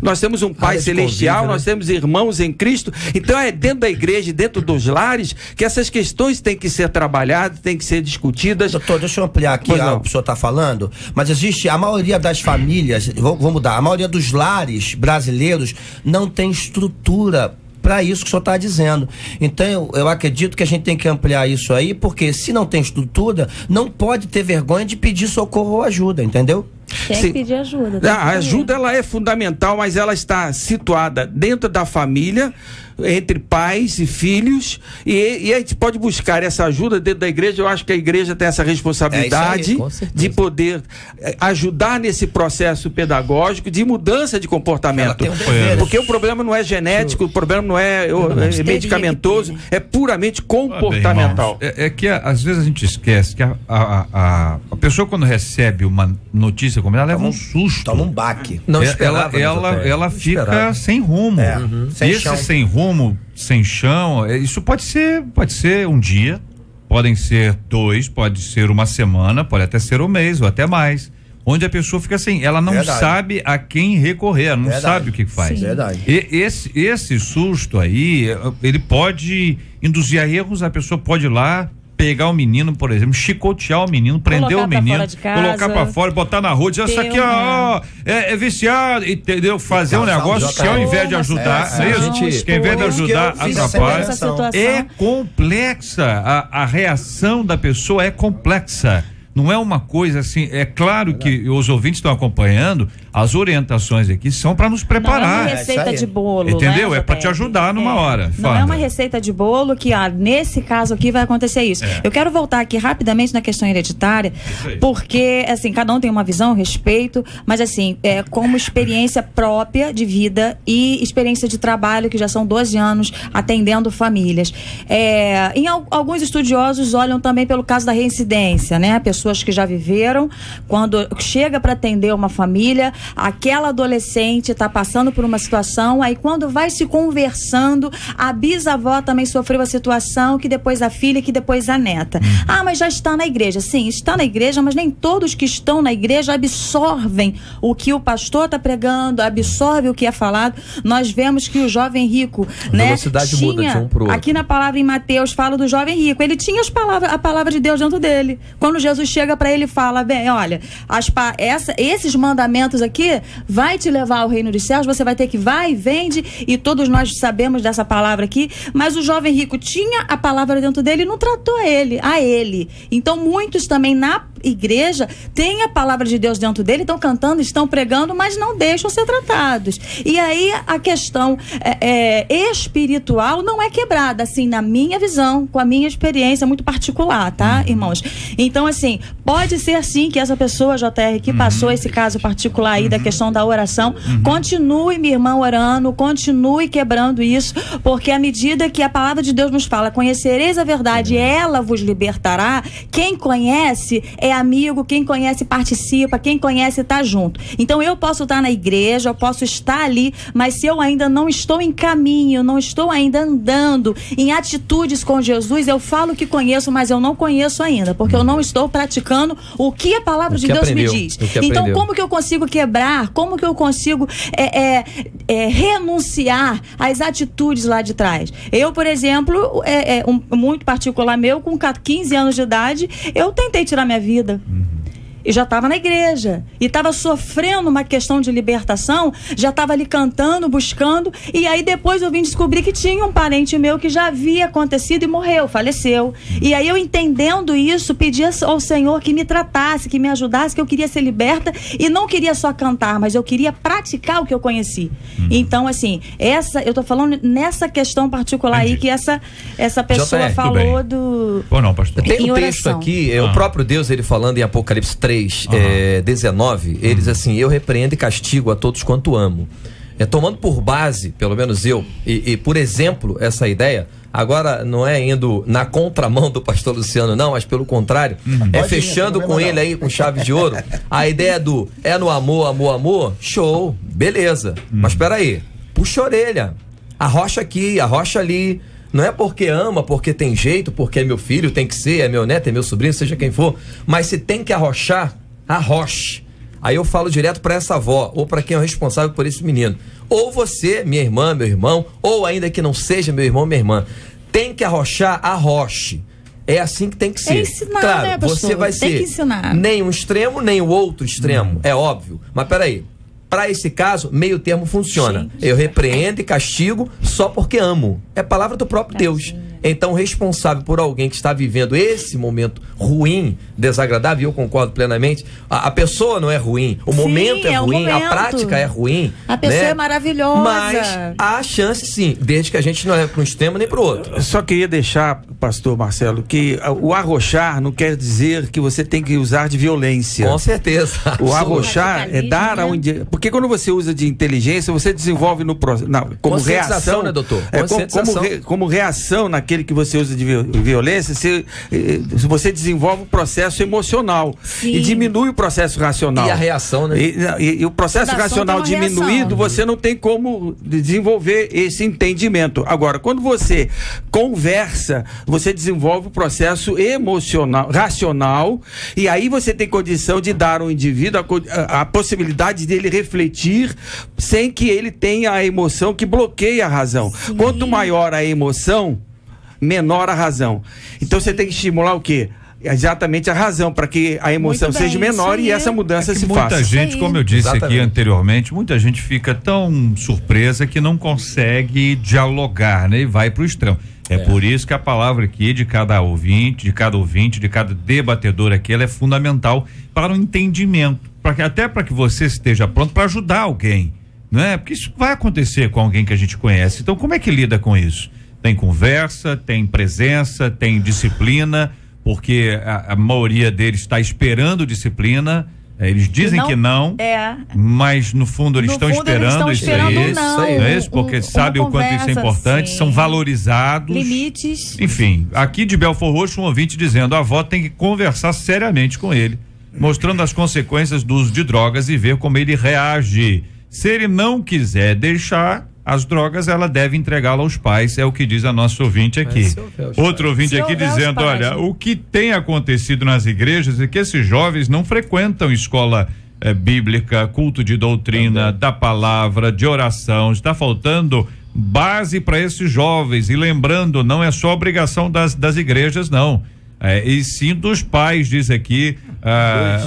nós temos um Pai celestial, convívio, né? Nós temos irmãos em Cristo, então é dentro da igreja, dentro dos lares, que essas questões têm que ser trabalhadas, têm que ser discutidas. Doutor, deixa eu ampliar aqui o que o senhor está falando, mas existe a maioria das famílias, vou mudar, a maioria dos lares brasileiros não tem estrutura para isso que o senhor está dizendo. Então eu acredito que a gente tem que ampliar isso aí, porque se não tem estrutura, não pode ter vergonha de pedir socorro ou ajuda, entendeu? Tem que pedir ajuda. A ajuda, ela é fundamental, mas ela está situada dentro da família, entre pais e filhos, e a gente pode buscar essa ajuda dentro da igreja. Eu acho que a igreja tem essa responsabilidade de poder ajudar nesse processo pedagógico de mudança de comportamento. Porque o problema não é genético, o problema não é medicamentoso, é puramente comportamental. É que às vezes a gente esquece que a pessoa, quando recebe uma notícia como ela, leva um susto. Toma um baque. Não esperava, ela fica sem rumo. Sem rumo, sem chão, isso pode ser um dia, podem ser 2, pode ser uma semana, pode até ser um mês ou até mais, onde a pessoa fica assim, ela não sabe a quem recorrer, ela não sabe o que faz. E esse susto aí, ele pode induzir a erros, a pessoa pode ir lá, pegar o menino, por exemplo, chicotear o menino, prender o menino, colocar pra fora, botar na rua, dizer, isso aqui é viciado, entendeu? Fazer um negócio que ao invés de ajudar, que ao invés de ajudar, atrapalha. É complexa, a reação da pessoa é complexa. Não é uma coisa assim, é claro que os ouvintes estão acompanhando, as orientações aqui são para nos preparar. Não é uma receita de bolo, entendeu? Né, é para te ajudar numa hora. Não é uma receita de bolo que, nesse caso aqui vai acontecer isso. Eu quero voltar aqui rapidamente na questão hereditária, porque, assim, cada um tem uma visão, respeito, mas assim, como experiência própria de vida e experiência de trabalho, que já são 12 anos atendendo famílias. Alguns estudiosos olham também pelo caso da reincidência, né? Pessoas que já viveram, quando chega para atender uma família, aquela adolescente está passando por uma situação, aí quando vai se conversando, a bisavó também sofreu a situação, que depois a filha, que depois a neta. Mas já está na igreja. Sim, está na igreja, mas nem todos que estão na igreja absorvem o que o pastor está pregando, absorve o que é falado. Nós vemos que o jovem rico, muda de um pro outro. Aqui na palavra em Mateus fala do jovem rico, ele tinha a palavra de Deus dentro dele. Quando Jesus chega para ele e fala, bem, olha, esses mandamentos aqui vai te levar ao reino dos céus, você vai ter que vai e vende, e todos nós sabemos dessa palavra aqui, mas o jovem rico tinha a palavra dentro dele e não tratou a ele. Então muitos também na igreja têm a palavra de Deus dentro dele, estão cantando, estão pregando, mas não deixam ser tratados. E aí a questão espiritual não é quebrada, assim, na minha visão, com a minha experiência muito particular, tá, irmãos? Então, assim, pode ser sim que essa pessoa, JR, que passou esse caso particular aí da questão da oração, continue, minha irmã, orando, continue quebrando isso, porque à medida que a palavra de Deus nos fala, conhecereis a verdade, ela vos libertará. Quem conhece é amigo, quem conhece participa, quem conhece está junto. Então eu posso estar na igreja, eu posso estar ali, mas se eu ainda não estou em caminho, não estou ainda andando em atitudes com Jesus, eu falo que conheço, mas eu não conheço ainda, porque eu não estou praticando o que a palavra de Deus me diz. Então como que eu consigo quebrar, como que eu consigo renunciar às atitudes lá de trás? Eu, por exemplo, muito particular meu, com 15 anos de idade, eu tentei tirar minha vida. E já estava na igreja. E estava sofrendo uma questão de libertação. Já estava ali cantando, buscando. E aí depois eu vim descobrir que tinha um parente meu que já havia acontecido e morreu, faleceu. E aí eu, entendendo isso, pedi ao Senhor que me tratasse, que me ajudasse, que eu queria ser liberta. E não queria só cantar, mas eu queria praticar o que eu conheci. Então, assim, eu tô falando nessa questão particular aí que essa pessoa falou do... Ou não, pastor? Tem um texto aqui, o próprio Deus, ele falando em Apocalipse 3:19, ele diz assim: eu repreendo e castigo a todos quanto amo. Tomando por base, pelo menos eu, e por exemplo, essa ideia, agora não é indo na contramão do pastor Luciano, não, mas pelo contrário, fechando com ele aí com chave de ouro, a ideia do no amor, amor, amor, show, beleza. Mas espera aí, puxa a orelha, arrocha aqui, arrocha ali. Não é porque ama, porque tem jeito, porque é meu filho, tem que ser, é meu neto, é meu sobrinho, seja quem for. Mas se tem que arrochar, arroche. Aí eu falo direto para essa avó, ou para quem é o responsável por esse menino. Ou você, minha irmã, meu irmão, ou ainda que não seja meu irmão, minha irmã. Tem que arrochar, arroche. É assim que tem que ser. Ensinar, claro, né, pastor? você vai ser nem um extremo, nem o outro extremo. É óbvio. Mas peraí. Para esse caso, meio termo funciona. Eu repreendo e castigo só porque amo. É palavra do próprio Deus. Então, responsável por alguém que está vivendo esse momento ruim, desagradável, e eu concordo plenamente, a pessoa não é ruim, o momento é ruim, a prática é ruim. A pessoa é maravilhosa. Mas há a chance, sim, desde que a gente não é para um extremo nem para o outro. Eu só queria deixar, pastor Marcelo, que o arrochar não quer dizer que você tem que usar de violência. Com certeza. O arrochar é dar aonde... Porque quando você usa de inteligência, você desenvolve como reação, né, doutor? Como reação naquele que você usa de violência, você desenvolve o processo emocional. Sim. E diminui o processo racional. E a reação, né? E o processo racional diminuído, você não tem como desenvolver esse entendimento. Agora, quando você conversa, você desenvolve o processo emocional, racional, e aí você tem condição de dar ao indivíduo a possibilidade dele refletir sem que ele tenha a emoção que bloqueia a razão. Sim. Quanto maior a emoção, menor a razão. Então você tem que estimular o quê? Exatamente a razão, para que a emoção seja menor e essa mudança se faça. Muita gente, como eu disse aqui anteriormente, muita gente fica tão surpresa que não consegue dialogar, né? E vai para o extremo. É por isso que a palavra aqui de cada ouvinte, de cada debatedor aqui, ela é fundamental para o entendimento, até para que você esteja pronto para ajudar alguém, não é? Porque isso vai acontecer com alguém que a gente conhece. Então, como é que lida com isso? Tem conversa, tem presença, tem disciplina, porque a maioria deles está esperando disciplina. Eles dizem que não, mas no fundo eles estão esperando isso aí. Não é isso? Porque sabem o quanto isso é importante, são valorizados. Limites. Enfim, aqui de Belford Roxo, um ouvinte dizendo: a avó tem que conversar seriamente com ele, mostrando as consequências do uso de drogas e ver como ele reage. Se ele não quiser deixar as drogas, ela deve entregá-la aos pais, é o que diz a nossa ouvinte aqui. Outro ouvinte aqui dizendo: olha, o que tem acontecido nas igrejas é que esses jovens não frequentam escola bíblica, culto de doutrina, da palavra, de oração. Está faltando base para esses jovens. E lembrando, não é só obrigação das igrejas, não. E sim dos pais, diz aqui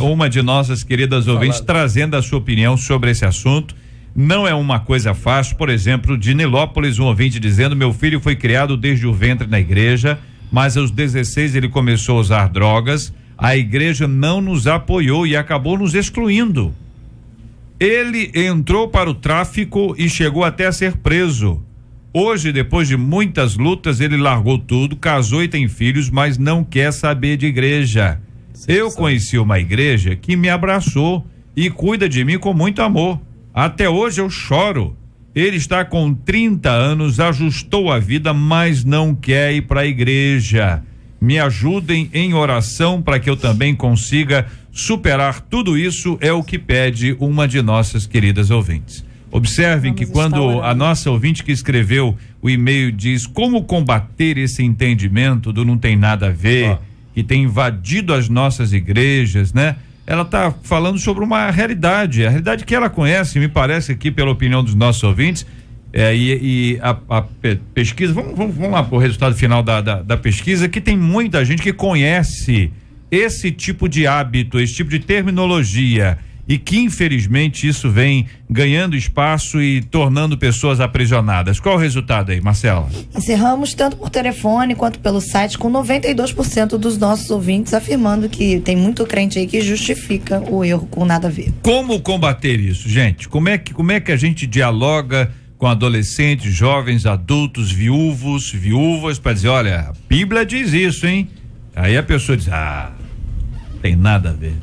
uma de nossas queridas ouvintes, trazendo a sua opinião sobre esse assunto. Não é uma coisa fácil. Por exemplo, de Nilópolis, um ouvinte dizendo: meu filho foi criado desde o ventre na igreja, mas aos 16 ele começou a usar drogas. A igreja não nos apoiou e acabou nos excluindo. Ele entrou para o tráfico e chegou até a ser preso. Hoje, depois de muitas lutas, ele largou tudo, casou e tem filhos, mas não quer saber de igreja. Eu conheci uma igreja que me abraçou e cuida de mim com muito amor. Até hoje eu choro. Ele está com 30 anos, ajustou a vida, mas não quer ir para a igreja. Me ajudem em oração para que eu também consiga superar tudo isso, é o que pede uma de nossas queridas ouvintes. Observem que quando a nossa ouvinte que escreveu o e-mail diz como combater esse entendimento do não tem nada a ver, que tem invadido as nossas igrejas, né? Ela está falando sobre uma realidade, a realidade que ela conhece, me parece aqui pela opinião dos nossos ouvintes, e a pesquisa, vamos lá para o resultado final da pesquisa, que tem muita gente que conhece esse tipo de hábito, esse tipo de terminologia, e que infelizmente isso vem ganhando espaço e tornando pessoas aprisionadas. Qual o resultado aí, Marcela? Encerramos tanto por telefone quanto pelo site com 92% dos nossos ouvintes afirmando que tem muito crente aí que justifica o erro com nada a ver. Como combater isso, gente? Como é que a gente dialoga com adolescentes, jovens, adultos, viúvas, para dizer, olha, a Bíblia diz isso, hein? Aí a pessoa diz, tem nada a ver.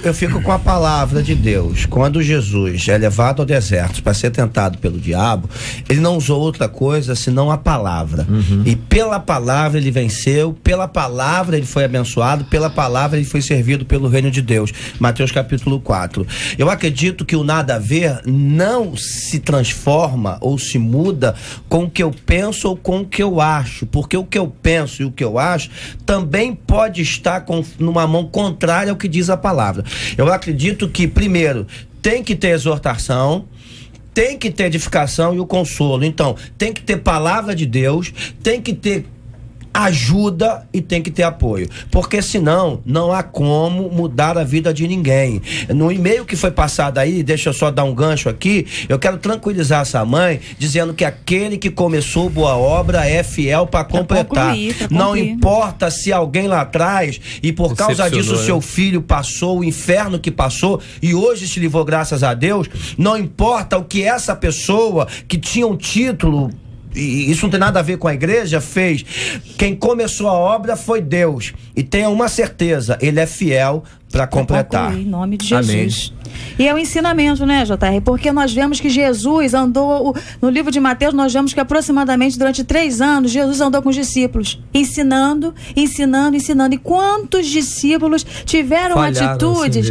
Eu fico com a palavra de Deus. Quando Jesus é levado ao deserto para ser tentado pelo diabo, ele não usou outra coisa senão a palavra. E pela palavra ele venceu, pela palavra ele foi abençoado, pela palavra ele foi servido pelo reino de Deus. Mateus capítulo 4. Eu acredito que o nada a ver não se transforma ou se muda com o que eu penso ou com o que eu acho, porque o que eu penso e o que eu acho também pode estar numa mão contrária ao que diz a palavra. Eu acredito que, primeiro, tem que ter exortação, tem que ter edificação e o consolo. Então, tem que ter palavra de Deus, tem que ter ajuda e tem que ter apoio, porque senão não há como mudar a vida de ninguém. No e-mail que foi passado aí, deixa eu só dar um gancho aqui, eu quero tranquilizar essa mãe, dizendo que aquele que começou boa obra é fiel para completar. Não importa se alguém lá atrás, e por causa disso seu filho passou o inferno que passou e hoje se livrou graças a Deus, não importa o que essa pessoa que tinha um título, e isso não tem nada a ver com a igreja, fez. Quem começou a obra foi Deus. E tenha uma certeza, ele é fiel para completar. Em nome de Jesus. Amém. E é o ensinamento, né, JR? Porque nós vemos que Jesus andou, no livro de Mateus, nós vemos que aproximadamente durante 3 anos, Jesus andou com os discípulos, ensinando. E quantos discípulos tiveram atitudes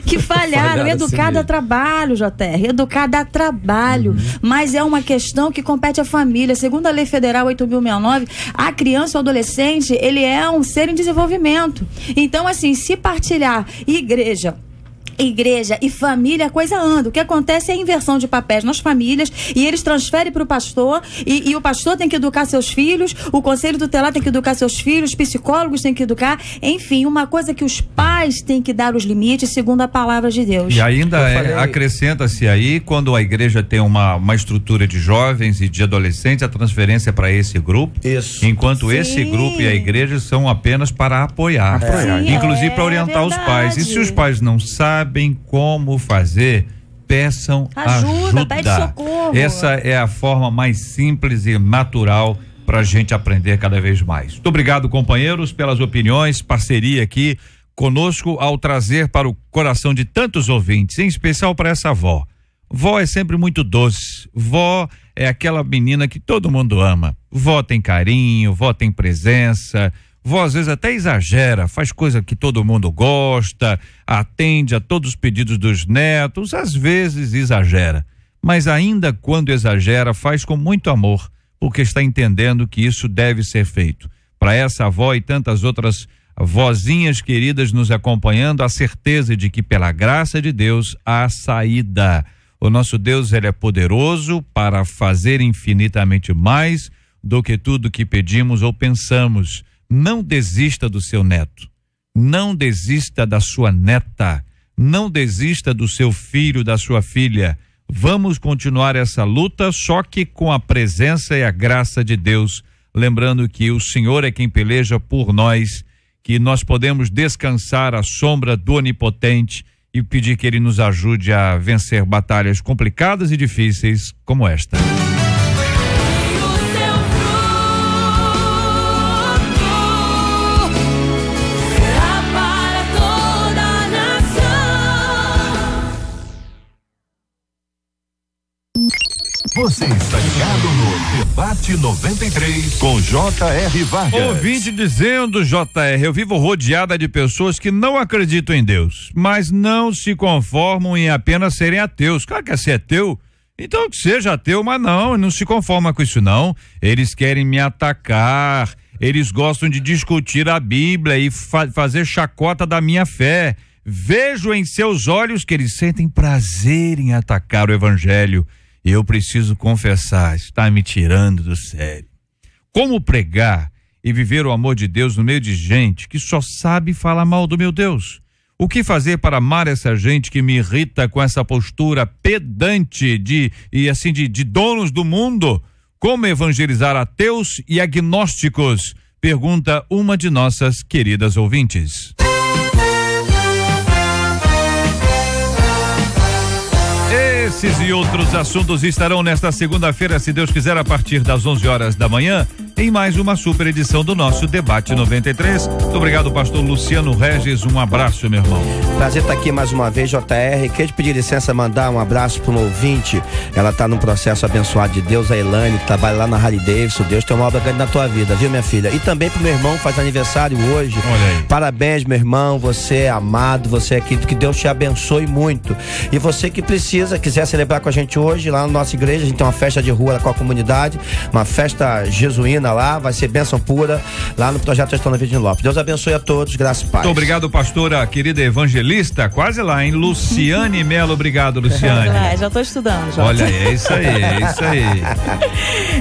que falharam? Educado a trabalho, JR, educado a trabalho. Mas é uma questão que compete à família. Segundo a Lei Federal 8.069, a criança ou adolescente, ele é um ser em desenvolvimento. Então, assim, se partilhar igreja e família, a coisa anda. O que acontece é a inversão de papéis nas famílias e eles transferem para o pastor e o pastor tem que educar seus filhos, o conselho tutelar tem que educar seus filhos, psicólogos têm que educar, enfim, uma coisa que os pais têm que dar os limites segundo a palavra de Deus. E ainda acrescenta-se aí, quando a igreja tem uma estrutura de jovens e de adolescentes, a transferência para esse grupo, enquanto esse grupo e a igreja são apenas para apoiar. Inclusive para orientar os pais. E se os pais não sabem como fazer, peçam ajuda. Pede socorro. Essa é a forma mais simples e natural para a gente aprender cada vez mais. Muito obrigado, companheiros, pelas opiniões, parceria aqui conosco ao trazer para o coração de tantos ouvintes, em especial para essa avó. Vó é sempre muito doce. Vó é aquela menina que todo mundo ama. Vó tem carinho, vó tem presença. Vó às vezes até exagera, faz coisa que todo mundo gosta, atende a todos os pedidos dos netos, às vezes exagera. Mas ainda quando exagera, faz com muito amor, porque está entendendo que isso deve ser feito. Para essa avó e tantas outras vozinhas queridas nos acompanhando, a certeza de que pela graça de Deus há saída. O nosso Deus, ele é poderoso para fazer infinitamente mais do que tudo que pedimos ou pensamos. Não desista do seu neto, não desista da sua neta, não desista do seu filho, da sua filha. Vamos continuar essa luta, só que com a presença e a graça de Deus, lembrando que o Senhor é quem peleja por nós, que nós podemos descansar à sombra do Onipotente e pedir que Ele nos ajude a vencer batalhas complicadas e difíceis como esta. Você está ligado no Debate 93 com J.R. Vargas. Ouvinte dizendo, JR, eu vivo rodeada de pessoas que não acreditam em Deus, mas não se conformam em apenas serem ateus. Claro que é ser ateu, então que seja ateu, mas não se conforma com isso não. Eles querem me atacar, eles gostam de discutir a Bíblia e fazer chacota da minha fé. Vejo em seus olhos que eles sentem prazer em atacar o Evangelho. Eu preciso confessar, está me tirando do sério. Como pregar e viver o amor de Deus no meio de gente que só sabe falar mal do meu Deus. O que fazer para amar essa gente que me irrita com essa postura pedante de donos do mundo? Como evangelizar ateus e agnósticos? Pergunta uma de nossas queridas ouvintes. Esses e outros assuntos estarão nesta segunda-feira, se Deus quiser, a partir das 11 horas da manhã, em mais uma super edição do nosso Debate 93. Muito obrigado, pastor Luciano Regis. Um abraço, meu irmão. Prazer estar aqui mais uma vez, JR. Queria te pedir licença, mandar um abraço para um ouvinte. Ela está num processo abençoado de Deus, a Elaine, que trabalha lá na Harley Davidson. Deus tem uma obra grande na tua vida, viu, minha filha? E também pro meu irmão, faz aniversário hoje. Olha aí. Parabéns, meu irmão. Você é amado, você é querido, que Deus te abençoe muito. E você que quiser celebrar com a gente hoje, lá na nossa igreja, a gente tem uma festa de rua com a comunidade, uma festa jesuína lá, vai ser bênção pura, lá no Projeto Gestão na Virgem Lopes. Deus abençoe a todos, graças e paz. Muito obrigado, pastora, querida evangelista, quase lá, hein? Luciane Melo, obrigado, Luciane. Já estou estudando, já. Olha, é isso aí.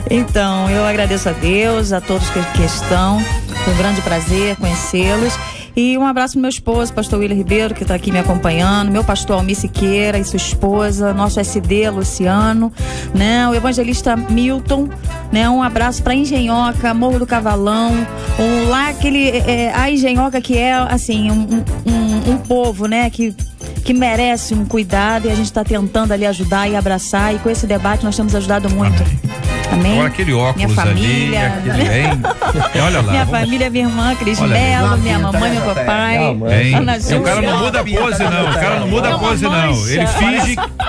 Então, eu agradeço a Deus, a todos que estão, foi um grande prazer conhecê-los. E um abraço pro meu esposo, pastor William Ribeiro, que está aqui me acompanhando, meu pastor Almir Siqueira e sua esposa, nosso SD Luciano, né? O evangelista Milton, né? Um abraço pra Engenhoca, Morro do Cavalão, a Engenhoca, que é assim, um povo, né? Que merece um cuidado, e a gente está tentando ali ajudar e abraçar, e com esse debate nós temos ajudado muito. Amém? Olha aquele óculos minha família, ali, olha lá. Minha família, minha irmã Cris Melo, minha mamãe, meu papai. O cara não muda a pose, não. O cara não muda a pose, não.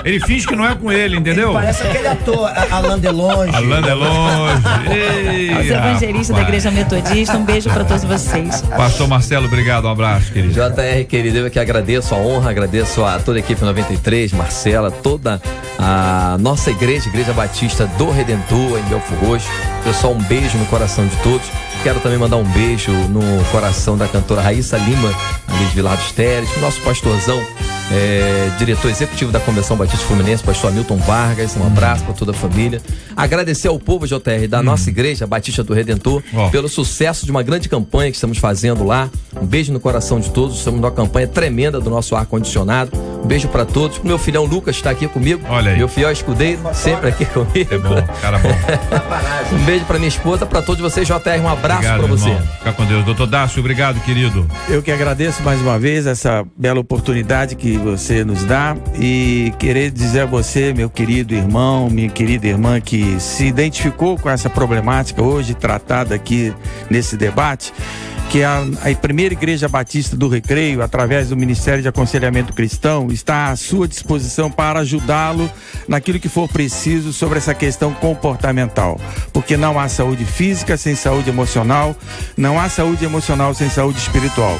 Ele finge que não é com ele, entendeu? Ele parece aquele ator, Alain Delonge. Alain Delonge. Os evangelistas da Igreja Metodista, um beijo para todos vocês. Pastor Marcelo, obrigado, um abraço, querido. JR, querido, eu que agradeço a honra, agradeço a toda a equipe 93, Marcela, toda a nossa igreja Batista do Redentor, em Belfort Roxo. Pessoal, um beijo no coração de todos. Quero também mandar um beijo no coração da cantora Raíssa Lima, ali de Vilar dos Teres, nosso pastorzão, diretor executivo da Convenção Batista Fluminense, pastor Hamilton Vargas. Um abraço para toda a família. Agradecer ao povo, JR, da nossa igreja Batista do Redentor, pelo sucesso de uma grande campanha que estamos fazendo lá. Um beijo no coração de todos. Estamos numa campanha tremenda do nosso ar-condicionado. Um beijo para todos. Meu filhão Lucas está aqui comigo. Olha aí. Meu fiel escudeiro, sempre aqui comigo. É bom, cara bom. Um beijo para minha esposa, para todos vocês, JR. Um abraço para você. Irmão. Fica com Deus. Doutor Dácio, obrigado, querido. Eu que agradeço mais uma vez essa bela oportunidade que você nos dá, e querer dizer a você, meu querido irmão, minha querida irmã, que se identificou com essa problemática hoje tratada aqui nesse debate, que a primeira Igreja Batista do Recreio, através do Ministério de Aconselhamento Cristão, está à sua disposição para ajudá-lo naquilo que for preciso sobre essa questão comportamental, porque não há saúde física sem saúde emocional, não há saúde emocional sem saúde espiritual.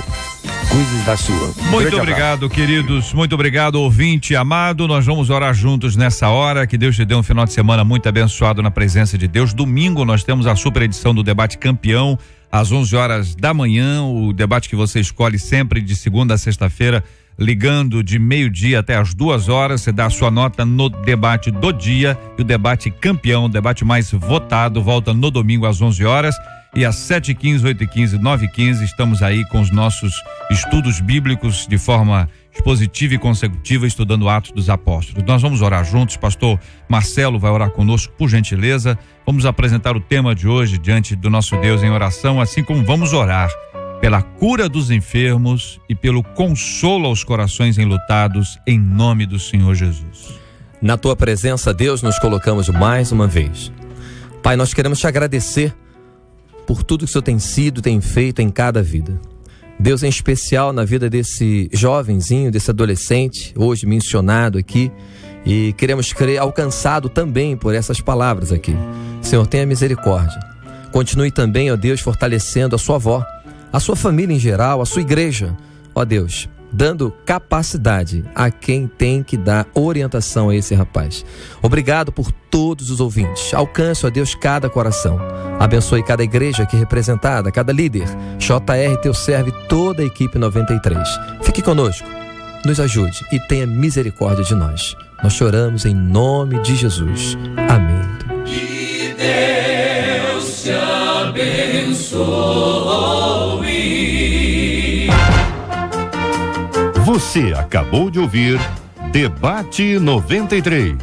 Cuide da sua. Muito obrigado, queridos. Muito obrigado, ouvinte amado. Nós vamos orar juntos nessa hora. Que Deus te dê um final de semana muito abençoado na presença de Deus. Domingo nós temos a super edição do Debate Campeão, às 11 horas da manhã. O debate que você escolhe sempre de segunda a sexta-feira, ligando de meio-dia até as 2 horas. Você dá a sua nota no debate do dia, e o debate campeão, o debate mais votado, volta no domingo às 11 horas. E às 7h15, 8h15, 9h15, estamos aí com os nossos estudos bíblicos de forma expositiva e consecutiva, estudando Atos dos Apóstolos. Nós vamos orar juntos. Pastor Marcelo vai orar conosco, por gentileza. Vamos apresentar o tema de hoje diante do nosso Deus em oração, assim como vamos orar pela cura dos enfermos e pelo consolo aos corações enlutados, em nome do Senhor Jesus. Na tua presença, Deus, nos colocamos mais uma vez. Pai, nós queremos te agradecer por tudo que o Senhor tem sido, tem feito em cada vida. Deus, em especial na vida desse jovenzinho, desse adolescente, hoje mencionado aqui, e queremos crer alcançado também por essas palavras aqui. Senhor, tenha misericórdia. Continue também, ó Deus, fortalecendo a sua avó, a sua família em geral, a sua igreja, ó Deus, dando capacidade a quem tem que dar orientação a esse rapaz. Obrigado por todos os ouvintes. Alcance, ó Deus, cada coração. Abençoe cada igreja aqui representada, cada líder. JR, teu servo, e toda a equipe 93. Fique conosco, nos ajude e tenha misericórdia de nós. Nós choramos em nome de Jesus. Amém. Que Deus te abençoe. Sorri. Você acabou de ouvir Debate 93.